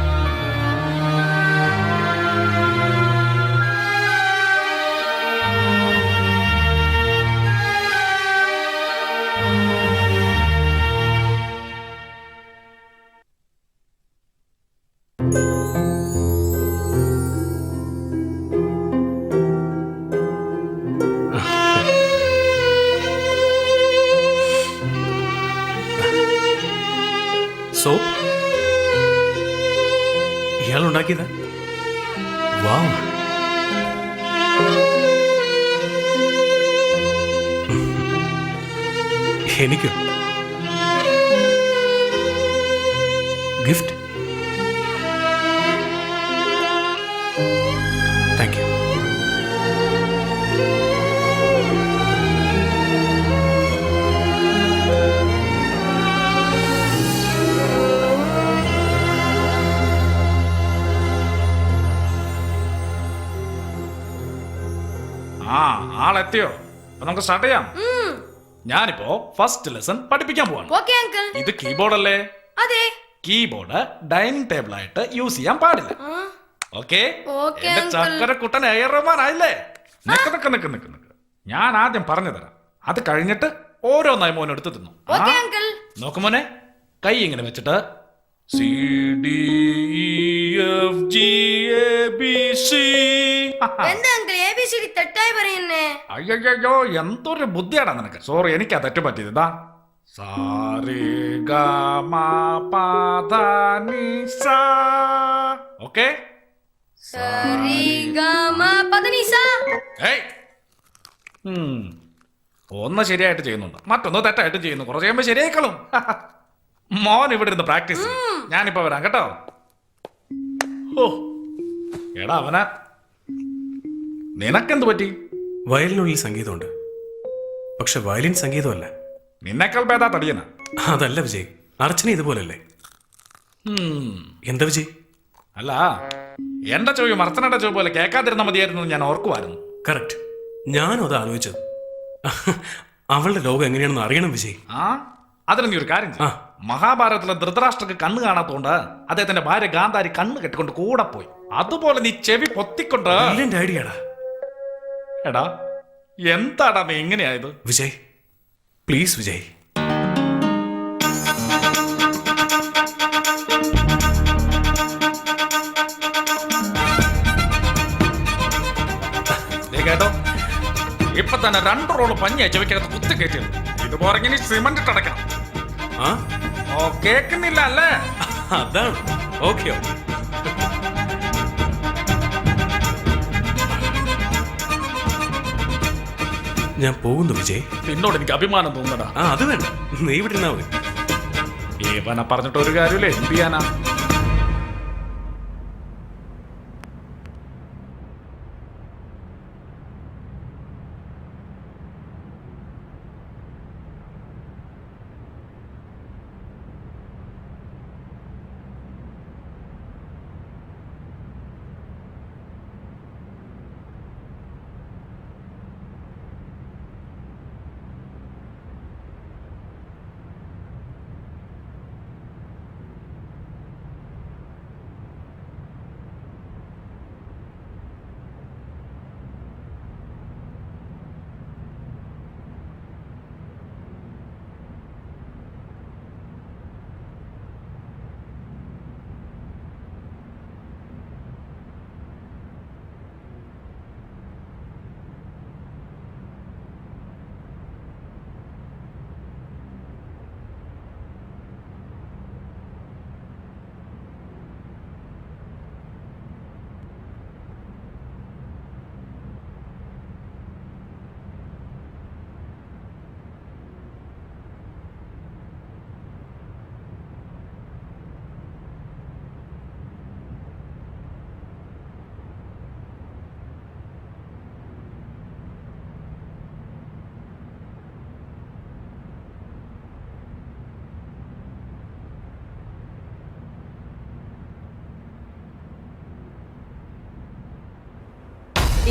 ഇയാൾ ഉണ്ടാക്കിയതാ? വാവ്. എനിക്കോ ഗിഫ്റ്റ്? Thank you. ആളെത്തിയോ? അപ്പൊ നമുക്ക് സ്റ്റാർട്ട് ചെയ്യാം. ഞാനിപ്പോ ഫസ്റ്റ് ലെസൺ പഠിപ്പിക്കാൻ പോവാണ്. Okay uncle. ഇത് കീബോർഡ് അല്ലേ? അതെ. കീബോർഡ് ഡൈനിങ് ടേബിൾ ആയിട്ട് യൂസ് ചെയ്യാൻ പാടില്ല. ഓക്കെ? എന്റെ ചക്കരക്കുട്ടൻ എയർ റഹ്മാൻ ആയില്ലേ? നിക്ക്. ഞാൻ ആദ്യം പറഞ്ഞു തരാം. അത് കഴിഞ്ഞിട്ട് ഓരോന്നായി മോനെ എടുത്ത് തിന്നു. നോക്ക് മോനെ, കൈ ഇങ്ങനെ വെച്ചിട്ട് C D E F G A B C. അയ്യോ, എന്തൊരു ബുദ്ധിയാടാ നിനക്ക്. സോറി, എനിക്കാ തെറ്റ് പറ്റിയത്. ഓക്കെ? ഒന്ന് ശരിയായിട്ട് ചെയ്യുന്നുണ്ട്, മറ്റൊന്ന് തെറ്റായിട്ട് ചെയ്യുന്നു. കുറച്ച് കഴിയുമ്പോ ശരിയായിക്കളും. മോൻ ഇവിടെ ഇരുന്ന് പ്രാക്ടീസ്. ഞാനിപ്പോ വരാം കേട്ടോ. ഓ എടാ അവന, നിനക്കെന്ത് പറ്റി? വയലിനുള്ളിൽ സംഗീതമുണ്ട്, പക്ഷെ വയലിൻ സംഗീതമല്ല. നിന്നേക്കാൾ ഭേദാ തടിയന. അതല്ല വിജയ്, അർച്ചന ഇതുപോലല്ലേ. എന്താ വിജയ്? അല്ല, എന്റെ ചോദ്യം അർച്ചനയുടെ ചോദ്യം പോലെ കേൾക്കാതിരുന്ന മതിയായിരുന്നു ഞാൻ ഓർക്കുമായിരുന്നു. കറക്റ്റ്, ഞാനും അത് ആലോചിച്ചത്. അവളുടെ ലോകം എങ്ങനെയാണെന്ന് അറിയണം വിജയ്. അതിന് നീ ഒരു കാര്യം ചെയ്യ്. മഹാഭാരതത്തിലെ ധൃതരാഷ്ട്രക്ക് കണ്ണ് കാണാത്തോണ്ട് അദ്ദേഹത്തിന്റെ ഭാര്യ ഗാന്ധാരി കണ്ണ് കെട്ടിക്കൊണ്ട് കൂടെ പോയി. അതുപോലെ നീ ചെവി പൊത്തിക്കൊണ്ട്. ഐഡിയടാ. എടാ എന്താടാ നീ ഇങ്ങനെയായത്? വിജയ് പ്ലീസ് വിജയ്. കേട്ടോ, ഇപ്പൊ തന്നെ 2 റോള് പഞ്ഞിയാ ചെവിക്കകത്ത് കുത്തി കയറ്റിയത്. ഇതുപോലെ ഇങ്ങനെ സിമന്റ് ഇട്ടടക്കണം. കേൾക്കുന്നില്ല അല്ലേ? അതാണ്. ഓക്കെ. ഞാൻ പോകുന്നു വിജയ്. എന്നോട് എനിക്ക് അഭിമാനം തോന്നടാ. അത് വേണ്ട, നീ ഇവിടെ ഇരുന്നാ മതി. ഏവനെ പറഞ്ഞിട്ട് ഒരു കാര്യമില്ല, എന്ത് ചെയ്യാനാ?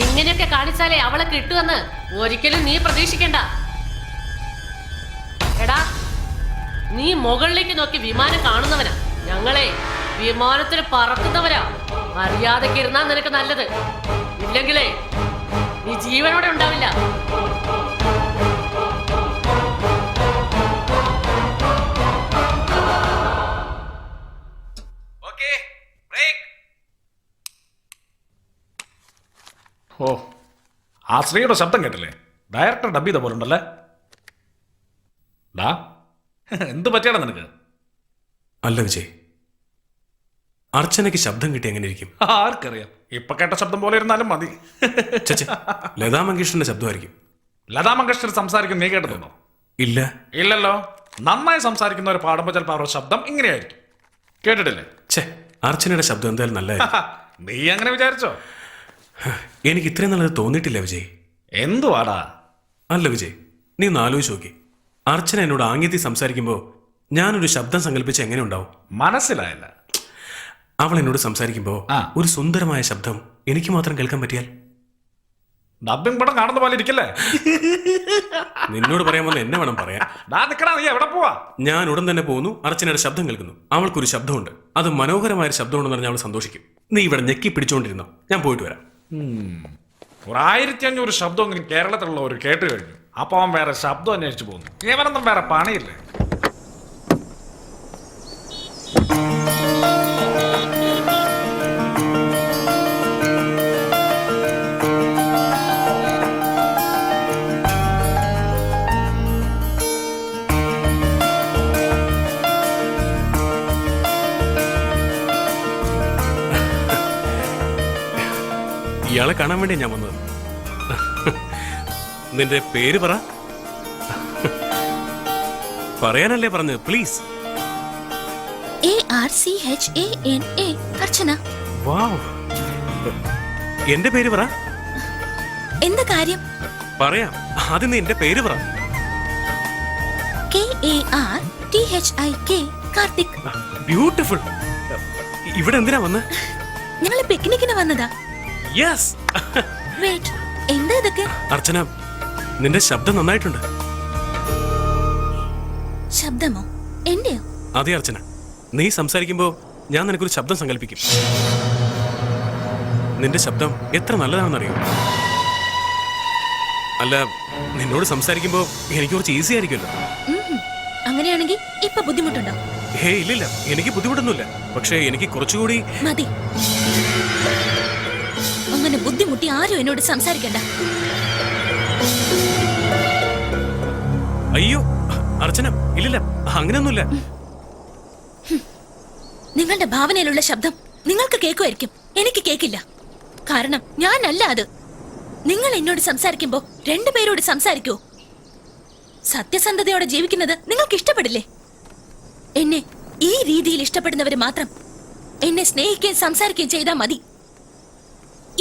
ഇങ്ങനെയൊക്കെ കാണിച്ചാലേ അവളെ കിട്ടുമെന്ന് ഒരിക്കലും നീ പ്രതീക്ഷിക്കണ്ട. എടാ, നീ മുകളിലേക്ക് നോക്കി വിമാനം കാണുന്നവനാ. ഞങ്ങളെ വിമാനത്തിൽ പറക്കുന്നവരാ. അറിയാതൊക്കെ ഇരുന്നാ നിനക്ക് നല്ലത്. ഇല്ലെങ്കിലേ നീ ജീവനോടെ ഉണ്ടാവില്ല. ഓ, ആ സ്ത്രീയുടെ ശബ്ദം കേട്ടില്ലേ? ഡയറക്ടർ ഡബ് ചെയ്ത പോലുണ്ടല്ലേ? ഡാ, എന്ത് പറ്റിയാടാ നിനക്ക്? അല്ല വിജയ്, അർച്ചനയ്ക്ക് ശബ്ദം കിട്ടി എങ്ങനെ ഇരിക്കും? ആർക്കറിയാം, ഇപ്പൊ കേട്ട ശബ്ദം പോലെ ഇരുന്നാലും മതി. ചേ, ലതാ മങ്കേഷ്കറിന്റെ ശബ്ദമായിരിക്കും. ലതാ മങ്കേഷ്കർ സംസാരിക്കുന്ന നീ കേട്ടതുണ്ടോ? ഇല്ല. ഇല്ലല്ലോ. നന്നായി സംസാരിക്കുന്നവർ പാടുമ്പോൾ ചിലപ്പോൾ അവരുടെ ശബ്ദം ഇങ്ങനെയായിരിക്കും. കേട്ടിട്ടില്ലേ? ഛേ, അർച്ചനയുടെ ശബ്ദം എന്തായാലും നല്ലതായിരിക്കും. നീ അങ്ങനെ വിചാരിച്ചോ? എനിക്ക് ഇത്രയും നല്ലത് തോന്നിയിട്ടില്ല വിജയ്. എന്തുവാടാ? അല്ല വിജയ്, നീ ഒന്ന് ആലോചിച്ച് നോക്കി. അർച്ചന എന്നോട് ആംഗ്യത്തിൽ സംസാരിക്കുമ്പോൾ ഞാനൊരു ശബ്ദം സങ്കല്പിച്ച് എങ്ങനെ ഉണ്ടാവും? മനസ്സിലായില്ല. അവൾ എന്നോട് സംസാരിക്കുമ്പോൾ ഒരു സുന്ദരമായ ശബ്ദം എനിക്ക് മാത്രം കേൾക്കാൻ പറ്റിയാൽ? ഡബ്ബിംഗ് പടം കാണുന്ന പോലെ ഇരിക്കല്ലേ? നിന്നോട് പറയാൻ വന്ന എന്നെ വേണം പറയാൻ. നീ എവിടെ പോവാ? ഞാൻ ഉടൻ തന്നെ പോകുന്നു. അർച്ചനയുടെ ശബ്ദം കേൾക്കുന്നു. അവൾക്കൊരു ശബ്ദമുണ്ട്, അത് മനോഹരമായ ശബ്ദമുണ്ടെന്ന് പറഞ്ഞാൽ അവൾ സന്തോഷിക്കും. നീ ഇവിടെ ഞെക്കി പിടിച്ചോണ്ടിരുന്നോ, ഞാൻ പോയിട്ട് വരാം. ഒരു 1500 ശബ്ദമെങ്കിലും കേരളത്തിലുള്ളവർ കേട്ട് കഴിഞ്ഞു. അപ്പൊ അവൻ വേറെ ശബ്ദം അന്വേഷിച്ചു പോകുന്നു. ഇവനൊന്നും വേറെ പണിയില്ലേ? ഇയാളെ കാണാൻ വേണ്ടി ഞാൻ വന്നത്. നിന്റെ പേര് പറ. പറയാനല്ലേ പറഞ്ഞത്? പ്ലീസ്. ARCHANA. അർച്ചന. വാവ്. എന്റെ പേര് പറ. എന്താ കാര്യം? പറയാം. ആദ്യം നീ എന്റെ പേര് പറ. KARTHIK. കാർത്തിക്. ബ്യൂട്ടിഫുൾ. ഇവിടെ എന്തിനാ വന്ന്? ഞങ്ങൾ പിക്നിക്കിന് വന്നതാ. യെസ്. വെയിറ്റ്, എന്താ ഇതൊക്കെ? അർച്ചന, നിന്റെ ശബ്ദം നന്നായിട്ടുണ്ട്. ശബ്ദമോ? എന്റെയോ? അതെ അർച്ചന, നീ സംസാരിക്കുമ്പോ ഞാൻ നിനക്കൊരു ശബ്ദം സങ്കല്പിക്കും. നിന്റെ ശബ്ദം എത്ര നല്ലതാണെന്നറിയോ? അല്ല, നിന്നോട് സംസാരിക്കുമ്പോ എനിക്ക് കുറച്ച് ഈസി ആയിരിക്കുമല്ലോ. അങ്ങനെയാണെങ്കിൽ ഇപ്പൊ ബുദ്ധിമുട്ടുണ്ടോ? ഹേ, ഇല്ലില്ല, എനിക്ക് ബുദ്ധിമുട്ടൊന്നുമില്ല. പക്ഷേ എനിക്ക് കുറച്ചുകൂടി മതി. അങ്ങനെ ബുദ്ധിമുട്ടി ആരും എന്നോട് സംസാരിക്കണ്ട. അയ്യോ അർച്ചന, ഇല്ലില്ല, അങ്ങനെയൊന്നുമില്ല. നിങ്ങളുടെ ഭാവനയിലുള്ള ശബ്ദം നിങ്ങൾക്ക് കേൾക്കുമായിരിക്കും, എനിക്ക് കേൾക്കില്ല. കാരണം ഞാനല്ല അത്. നിങ്ങൾ എന്നോട് സംസാരിക്കുമ്പോ രണ്ടുപേരോട് സംസാരിക്കൂ. സത്യസന്ധതയോടെ ജീവിക്കുന്നത് നിങ്ങൾക്ക് ഇഷ്ടപ്പെടില്ലേ? എന്നെ ഈ രീതിയിൽ ഇഷ്ടപ്പെടുന്നവര് മാത്രം എന്നെ സ്നേഹിക്കുകയും സംസാരിക്കുകയും ചെയ്താൽ മതി.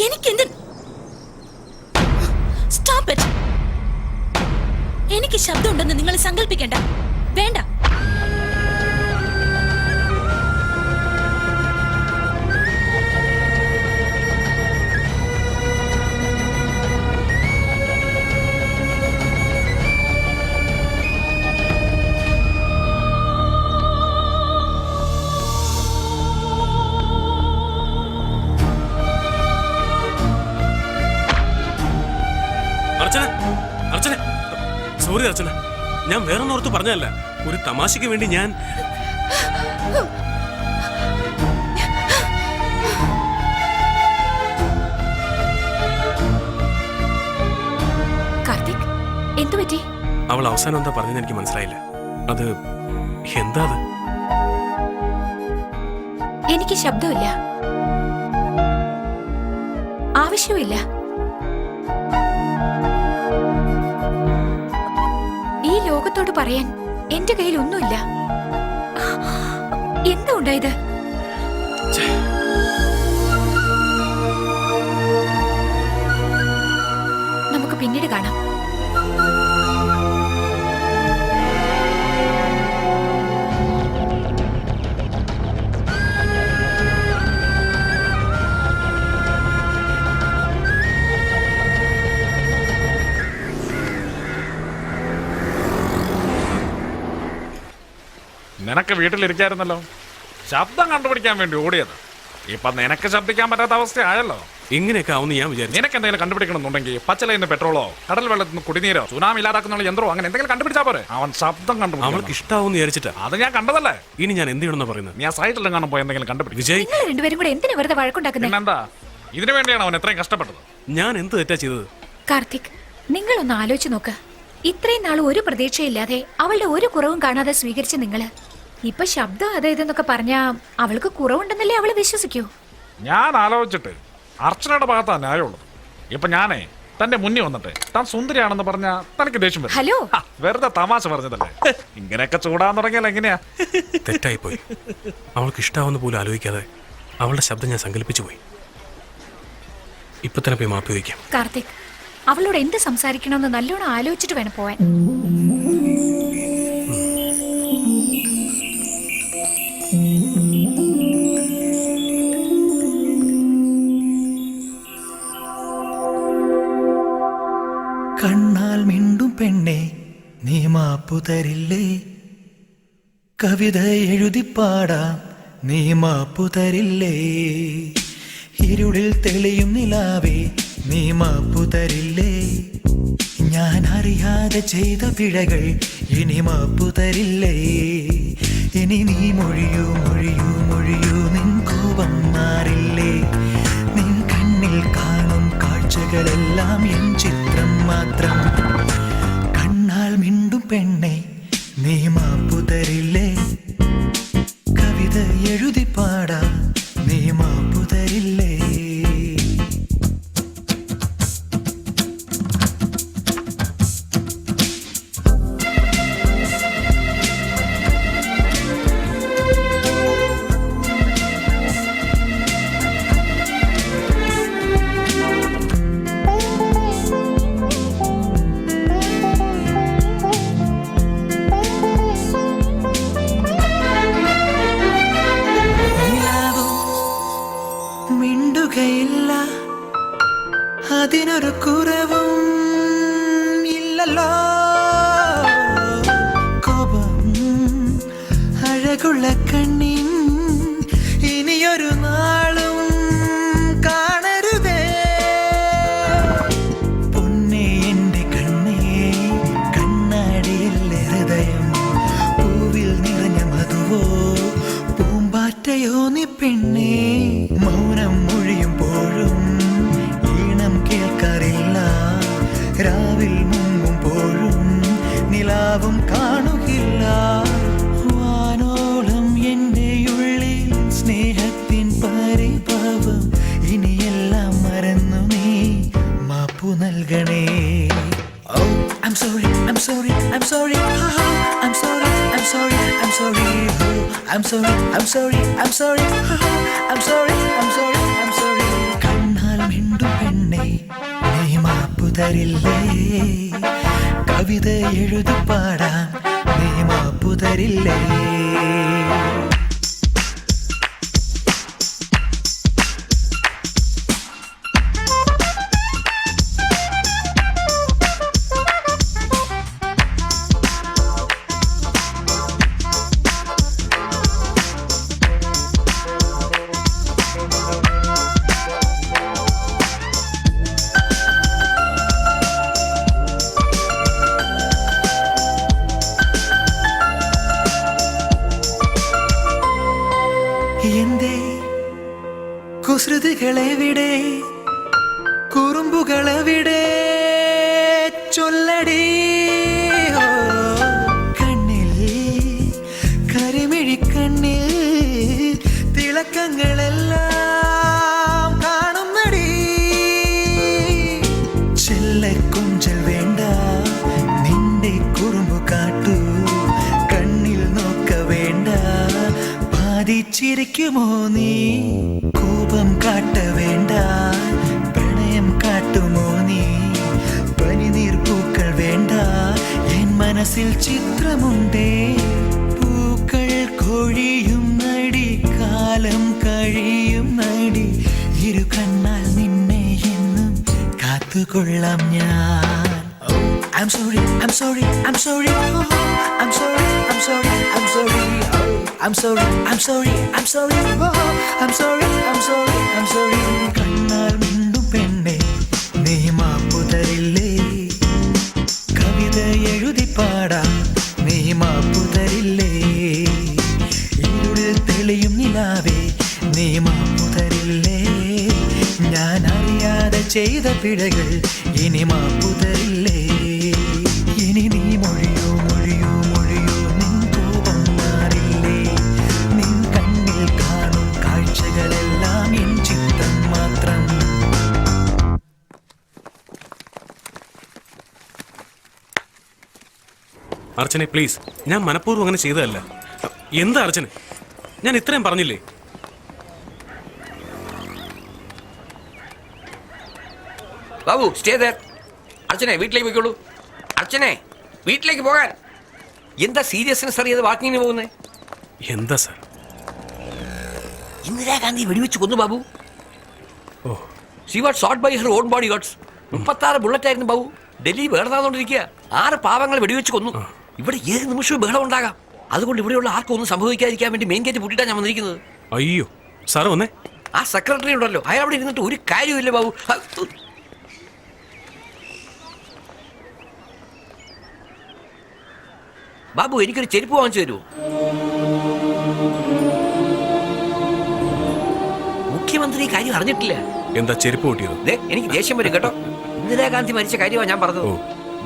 എനിക്കെന്ത്? Stop it. എനിക്ക് ശബ്ദമുണ്ടെന്ന് നിങ്ങൾ സങ്കല്പിക്കണ്ട. വേണ്ട. അർച്ചന, അർച്ചന, സോറി അർച്ചന, ഞാൻ വേറൊന്നോർത്ത് പറഞ്ഞതല്ല. ഒരു തമാശയ്ക്ക് വേണ്ടി ഞാൻ. കാർത്തിക്, എന്തു പറ്റി? അവൾ അവസാനം എന്താ പറഞ്ഞതെന്ന് എനിക്ക് മനസ്സിലായില്ല. അത് എന്താ? അത് എനിക്ക് ശബ്ദമില്ല, ആവശ്യമില്ല. ഈ ലോകത്തോട് പറയാൻ എന്റെ കയ്യിൽ ഒന്നുമില്ല. എന്താ ഉണ്ടായത്? നമുക്ക് പിന്നീട് കാണാം. നിനക്ക് വീട്ടിലിരിക്കായിരുന്നല്ലോ, ശബ്ദം കണ്ടുപിടിക്കാൻ വേണ്ടി ഓടിയത്. ഇപ്പൊ നിനക്ക് ശബ്ദിക്കാൻ പറ്റാത്ത അവസ്ഥയായല്ലോ. ഇങ്ങനെയൊക്കെ ആവുന്ന ഞാൻ വിചാരിച്ചു. നിനക്ക് എന്തെങ്കിലും കണ്ടുപിടിക്കണമെന്നുണ്ടെങ്കിൽ പച്ചലയിൽ നിന്ന് പെട്രോളോ കടൽ വെള്ളത്തിൽ നിന്ന് കുടിനീരോ സുനാമി ഇല്ലാതാക്കുന്ന യന്ത്രമോ അങ്ങനെ എന്തെങ്കിലും കണ്ടുപിടിച്ചാ പോരെ. അവൻ ശബ്ദം കണ്ടുപിടിക്കും. അവൾക്ക് ഇഷ്ടാവൂന്ന് വിചാരിച്ചിട്ടാ. അത് ഞാൻ കണ്ടതല്ലേ. ഇനി ഞാൻ എന്ത് ചെയ്യണമെന്നാ പറയുന്നത്? നീ ആ സൈറ്റിലും കാണാൻ പോയി എന്തെങ്കിലും കണ്ടുപിടിക്കും. വിജയ്, നിങ്ങൾ രണ്ടുപേരും കൂടെ എന്തിനാ വെറുതെ വഴക്കുണ്ടാക്കുന്നത്? പിന്നെന്താ, ഇതിനു വേണ്ടിയാണ് അവൻ എത്രയും കഷ്ടപ്പെട്ടത്. ഞാൻ എന്ത് തെറ്റാ ചെയ്തത്? കാർത്തിക്, നിങ്ങളൊന്ന് ആലോചിച്ച് നോക്ക്. ഇത്രയും നാൾ ഒരു പ്രതീക്ഷയില്ലാതെ അവളുടെ ഒരു കുറവും കാണാതെ സ്വീകരിച്ച നിങ്ങള് ഇപ്പൊ ശബ്ദം അതായതെന്നൊക്കെ പറഞ്ഞാ അവൾക്ക് കുറവുണ്ടെന്നല്ലേ അവള് വിശ്വസിക്കൂ. ഞാൻ ആലോചിച്ചിട്ട് അർച്ചനയുടെ ഭാഗത്താ ന്യായമുള്ളത്. ഇപ്പൊ ഞാനേ തന്റെ മുന്നിൽ വന്നിട്ട് താൻ സുന്ദരിയാണെന്ന് പറഞ്ഞാ തനിക്ക് ദേഷ്യം വരും. ഹലോ, വെറുതെ തമാശ പറഞ്ഞതല്ലേ. ഇങ്ങനെയൊക്കെ ചൂടാൻ തുടങ്ങിയാൽ എങ്ങനെയാ? തെറ്റായിപ്പോയി. അവൾക്ക് ഇഷ്ടാവെന്ന് പോലും ആലോചിക്കാതെ അവളുടെ ശബ്ദം ഞാൻ സങ്കല്പിച്ചു പോയി. ഇപ്പൊ തന്നെ പോയി മാപ്പ് ചോദിക്കാം. കാർത്തിക്, അവളോട് എന്ത് സംസാരിക്കണമെന്ന് നല്ലോണം ആലോചിച്ചിട്ട് വേണം പോവാൻ. കണ്ണാൽ മിണ്ടും പെണ്ണെ നീ മാപ്പു തരില്ലേ, കവിത എഴുതി പാടാം നീ മാപ്പു തരില്ലേ, ഇരുളിൽ തെളിയും നിലാവേ നീ മാപ്പു തരില്ലേ, ഞാൻ അറിയാതെ ചെയ്ത പിഴകൾ ഇനി മാപ്പു തരില്ലേ, ഇനി നീ മൊഴിയൂ മൊഴിയൂ മൊഴിയൂ നിൻ കോപം മാറില്ലേ, നിൻ കണ്ണിൽ കാണും കാഴ്ചകളെല്ലാം എൻ ചിത്രം മാത്രം, കണ്ണാൽ മിണ്ടും പെണ്ണെ നീ മാപ്പു തരില്ലേ, കവിത എഴുതി പാടാ നീ മാപ്പു തരില്ലേ. മിണ്ടുകയില്ല, അതിനൊരു കുറവും ഇല്ലല്ലോ, കോപം അഴകുള്ള കണ്ണിൻ ഇനിയൊരു നാളും കാണരുതേ, പൊന്നേ എൻ്റെ കണ്ണേ കണ്ണാടിയിലെ ഹൃദയം, പൂവിൽ നിറഞ്ഞ മധുവോ പൂമ്പാറ്റയോ നീ പെണ്ണേ, മൗനം മൊഴിയുമ്പോഴും ഈണം കേൾക്കാറില്ല, രാവിൽ മുങ്ങുമ്പോഴും നിലാവും കാണുകില്ല, വാനോളം എൻ്റെ ഉള്ളിൽ സ്നേഹത്തിൻ പരിഭവം, ഇനിയെല്ലാം മറന്നു നീ മാപ്പു നൽകണേ. Oh, I'm sorry, I'm sorry, I'm sorry, I'm sorry, I'm sorry, I'm sorry, oh, I'm sorry, I'm sorry, I'm sorry, I'm sorry, I'm sorry, I'm sorry. കണ്ണാൽ മിണ്ടും പെണ്ണെ നീ മാപ്പു തരില്ലേ, കവിത എഴുതി പാടാൻ നീ മാപ്പു തരില്ലേ. എന്തേ കുസൃതികളെവിടെ, കുറുമ്പുകളെവിടെ ചൊല്ലടി, കണ്ണിൽ കരിമിഴി കണ്ണിൽ തിളക്കങ്ങളെല്ലാം കാണുന്നടി, ചെല്ലക്കൊഞ്ചൽ വേണ്ട നിന്റെ കുറുമ്പു കാട്ടു, കണ്ണിൽ നോക്ക വേണ്ട ചിരിക്കുമോ നീ, കോപം കാട്ട വേണ്ട പ്രണയം കാട്ടുമോ നീ, പനിനീർ പൂക്കൾ വേണ്ട എൻ മനസ്സിൽ ചിത്രമുണ്ടേ, പൂക്കൾ കൊഴിയും നടി കാലം കഴിയും നടി, ഇരു കണ്ണാൽ നിന്നെ എന്നും കാത്തുകൊള്ളാം ഞാൻ. I'm sorry, I'm sorry, I'm sorry, I'm sorry, I'm sorry, I'm sorry, I'm sorry, I'm sorry, I'm sorry, I'm sorry, I'm sorry, I'm sorry. കണ്ണാൽ മിണ്ടും പെണ്ണെ നീ മാപ്പു തരില്ലേ, കവിത എഴുതി പാടാ നീ മാപ്പു തരില്ലേ, ഇരുളിൽ തെളിയും നിലാവേ നീ മാപ്പു തരില്ലേ, ഞാൻ അറിയാതെ ചെയ്ത പിഴകൾ ഇനി മാപ്പു തരില്ലേ, ഇനി നീ മൊഴിയോ മൊഴിയോ മൊഴിയോ നിൻ കോപം മാറില്ലേ, അർച്ചനെ പ്ലീസ്, ഞാൻ മനഃപൂർവ്വം അങ്ങനെ ചെയ്തതല്ല. എന്താ അർച്ചന, ഞാൻ ഇത്രയും പറഞ്ഞില്ലേ? Babu stay there. അർച്ചനെ വീട്ടിലേക്ക് പോയിക്കോളൂ. അർച്ചനെ വീട്ടിലേക്ക് പോകാൻ. എന്താ സീരിയസ്നെസ് അറിയാതെ വാക്കിങ്ങിന് പോകുന്നേ? എന്താ സാർ? ഇന്ദിരാഗാന്ധി വെടിവെച്ച് കൊന്നു ബാബു. ഓ, she was shot by Har on body guards. 36 bullet ആയിരുന്നു ബാബു. ഡൽഹി ബഹളാന്നോണ്ടിരിക്കുക. 6 പാവങ്ങൾ വെടിവെച്ച് കൊന്നു. ഇവിടെ ഏത് നിമിഷവും ബഹളം ഉണ്ടാകാം. അതുകൊണ്ട് ഇവിടെയുള്ള ആർക്കും ഒന്നും സംഭവിക്കാതിരിക്കാൻ വേണ്ടി മെയിൻ ഗേറ്റ് പൂട്ടിയിട്ടാണ് ഞാൻ വന്നിരിക്കുന്നത്. അയ്യോ സാറ് വന്നേ. ആ സെക്രട്ടറി ഉണ്ടല്ലോ, അയാൾ അവിടെ ഇരുന്നിട്ട് ഒരു കാര്യമില്ല ബാബു. ബാബു എനിക്കൊരു ചെരുപ്പ് വാങ്ങിച്ചു തരുമോ? മുഖ്യമന്ത്രി കാര്യം അറിഞ്ഞിട്ടില്ല. എന്താ ചെരുപ്പ് കൂട്ടിയത്? എനിക്ക് ദേഷ്യം വരും കേട്ടോ. ഇന്ദിരാഗാന്ധി മരിച്ച കാര്യമാണ് ഞാൻ പറഞ്ഞത്.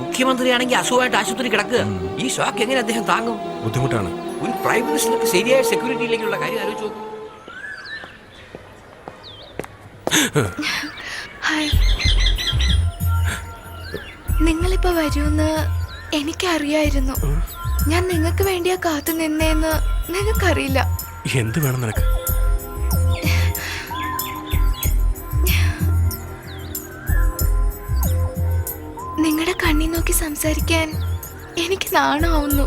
മുഖ്യമന്ത്രിയാണെങ്കിൽ അസുഖമായിട്ട് ആശുപത്രി കിടക്കുക. ഈ ഷോക്ക് എങ്ങനെ അദ്ദേഹം താങ്ങും? ബുദ്ധിമുട്ടാണ്. ഒരു പ്രൈം മിനിസ്റ്റർക്ക് ശരിയായ സെക്യൂരിറ്റിയിലേക്കുള്ള കാര്യം ആലോചിച്ചു നോക്കും. നിങ്ങളിപ്പോ വരൂന്ന് എനിക്കറിയായിരുന്നു. ഞാൻ നിങ്ങൾക്ക് വേണ്ടിയാ കാത്തു നിന്നേന്ന് നിങ്ങൾക്കറിയില്ല. എന്ത് വേണം നിനക്ക്? നിങ്ങളുടെ കണ്ണി നോക്കി സംസാരിക്കാൻ എനിക്ക് നാണമാവുന്നു.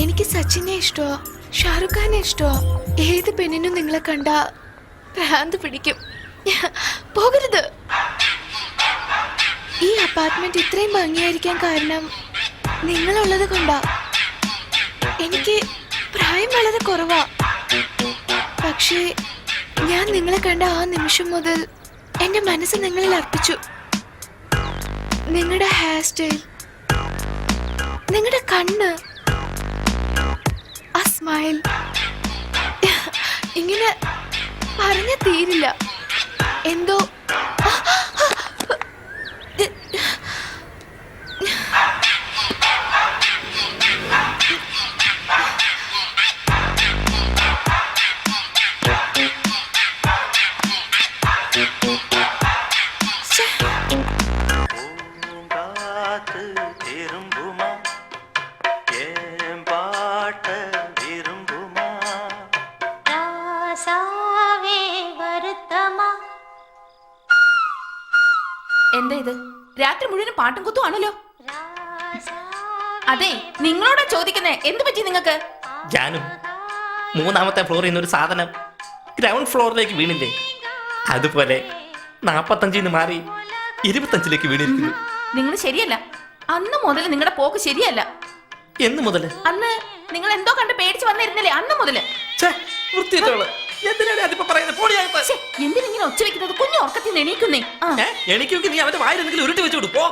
എനിക്ക് സച്ചിനെ ഇഷ്ടമോ ഷാറുഖ് ഖാനെ ഇഷ്ടമോ? ഏത് പെണ്ണിനും നിങ്ങളെ കണ്ട ഭ്രാന്ത് പിടിക്കും. പോകരുത്. ഈ അപ്പാർട്ട്മെന്റ് ഇത്രയും ഭംഗിയായിരിക്കാൻ കാരണം നിങ്ങളുള്ളത് കൊണ്ടാ. എനിക്ക് പ്രായം വളരെ കുറവാ. പക്ഷേ ഞാൻ നിങ്ങളെ കണ്ട ആ നിമിഷം മുതൽ എന്റെ മനസ്സ് നിങ്ങളിൽ അർപ്പിച്ചു. നിങ്ങളുടെ ഹെയർ സ്റ്റൈൽ, നിങ്ങളുടെ കണ്ണ്, ആ സ്മൈൽ, ഇങ്ങനെ പറഞ്ഞ തീരില്ല. എന്തോ എന്താ ഇത്? രാത്രി മുഴുവൻ പാട്ടും കുത്തുവാണല്ലോ. അതെ, നിങ്ങളോടാ ചോദിക്കുന്നേ, എന്ത് പറ്റി നിങ്ങൾക്ക്? ജാനും 3ാമത്തെ ഫ്ലോറിൽ നിന്ന് ഒരു സാധനം ഗ്രൗണ്ട് ഫ്ലോറിലേക്ക് വീണില്ലേ, അതുപോലെ 45 മാറി 25ലേക്ക് വീണിരിക്കുന്നു. നിങ്ങൾ ശരിയല്ല. അന്ന് മുതൽ നിങ്ങളുടെ പോക്ക് ശരിയല്ല. എന്ന് മുതല്? അന്ന് നിങ്ങൾ എന്തോ കണ്ട് പേടിച്ച് വന്നിരുന്നില്ലേ, അന്ന് മുതല്. എന്തിനിങ്ങനെ ഒച്ച വെക്കുന്നത്? കുഞ്ഞു ഉറക്കത്തിൽ എണീക്കുന്നേ. എനിക്ക് നീ അവന്റെ വായിലെന്തെങ്കിലും ഉരുട്ടി വെച്ചു കൊടുപ്പോ.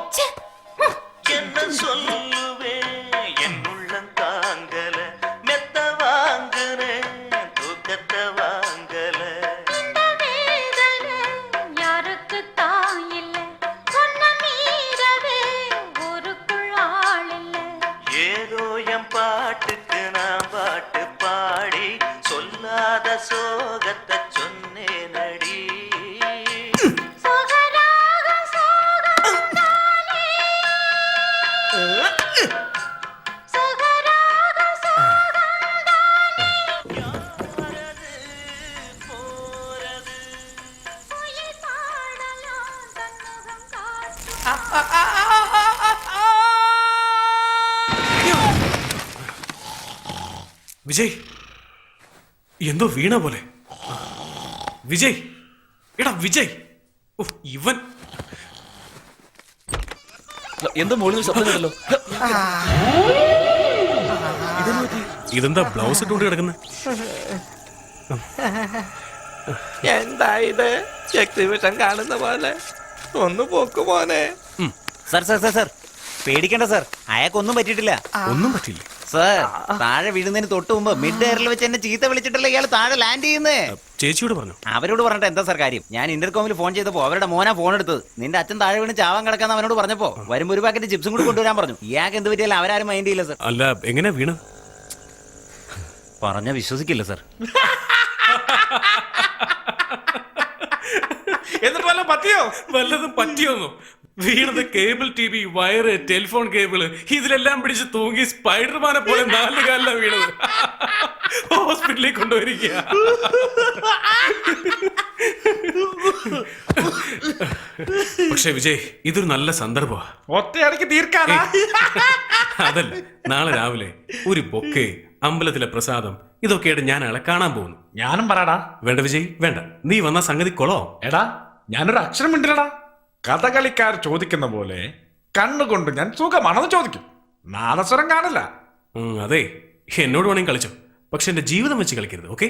பாட்டுக்கு நான் பாட்டு பாடி சொல்லாத சோகத்தை சொன்னே நடி. വിജയ്, എന്തോ വീണ പോലെ. വിജയ്, എടാ വിജയ്, ഇവൻ എന്താ മോളിൽ ശബ്ദം കേട്ടല്ലോ? ഇതെന്താ ബ്ലൗസ് ഇട്ടുകൊണ്ട് കിടക്കുന്നത്? എന്താ ഇത്? എക്സിബിഷൻ കാണുന്ന പോലെ ഒന്ന് പോക്ക് മോനെ. സർ സർ സർ സർ പേടിക്കണ്ട സർ, അയാൾക്കൊന്നും പറ്റിയിട്ടില്ല. ഒന്നും പറ്റില്ല സർ. താഴെ വീഴുന്നതിന് തൊട്ട് മുമ്പ് മിഡ് എയറിൽ വെച്ച് എന്നെ ചീത്ത വിളിച്ചിട്ടല്ല ഇയാൾ താഴെ ലാൻഡ് ചെയ്യുന്നേ. ചേച്ചിയോട് പറഞ്ഞു. അവരോട് പറഞ്ഞിട്ട് എന്താ സർ കാര്യം? ഞാൻ ഇന്റർകോമിൽ ഫോൺ ചെയ്തപ്പോ അവരുടെ മോനാ ഫോൺ എടുത്തത്. നിന്റെ അച്ഛൻ താഴെ വീണ് ചാവാൻ കിടക്കാന്ന് അവനോട് പറഞ്ഞപ്പോ വരുമ്പോ ഒരു പാക്കറ്റ് ചിപ്സും കൂടി കൊണ്ടുവരാൻ പറഞ്ഞു. ഇയാൾക്ക് എന്ത് പറ്റിയാലും അവരാരും മൈൻഡ് ചെയ്യില്ല സർ. അല്ല, എങ്ങനെ വീണ്? പറഞ്ഞ വിശ്വസിക്കില്ല സർ. എന്നിട്ട് വല്ലതും പറ്റിയോന്നോ? വീണത് കേബിൾ TV, വയറ്, ടെലിഫോൺ കേബിള് ഇതിലെല്ലാം പിടിച്ച് തൂങ്ങി സ്പൈഡർമാനെ പോലെ 4 കാലിലാണ് വീണത്. ഹോസ്പിറ്റലിൽ കൊണ്ടുവരിക. പക്ഷെ വിജയ്, ഇതൊരു നല്ല സന്ദർഭമാണ്. ഒറ്റയടിക്ക് തീർക്കാനാ? അതല്ല, നാളെ രാവിലെ ഒരു ബൊക്കെ, അമ്പലത്തിലെ പ്രസാദം, ഇതൊക്കെയായിട്ട് ഞാൻ ആളെ കാണാൻ പോകുന്നു. ഞാനും പറയാടാ. വേണ്ട വിജയ്, വേണ്ട. നീ വന്ന സംഗതി കൊളോ. എടാ, ഞാനൊരു അക്ഷരം മിണ്ടില്ലടാ. കഥകളിക്കാർ ചോദിക്കുന്ന പോലെ കണ്ണുകൊണ്ട് ഞാൻ സുഖമാണെന്ന് ചോദിക്കും. നാദസ്വരം കാണില്ല. അതെ, എന്നോട് വേണമെങ്കിൽ കളിച്ചോ, പക്ഷെ എന്റെ ജീവിതം വെച്ച് കളിക്കരുത്. ഓക്കെ?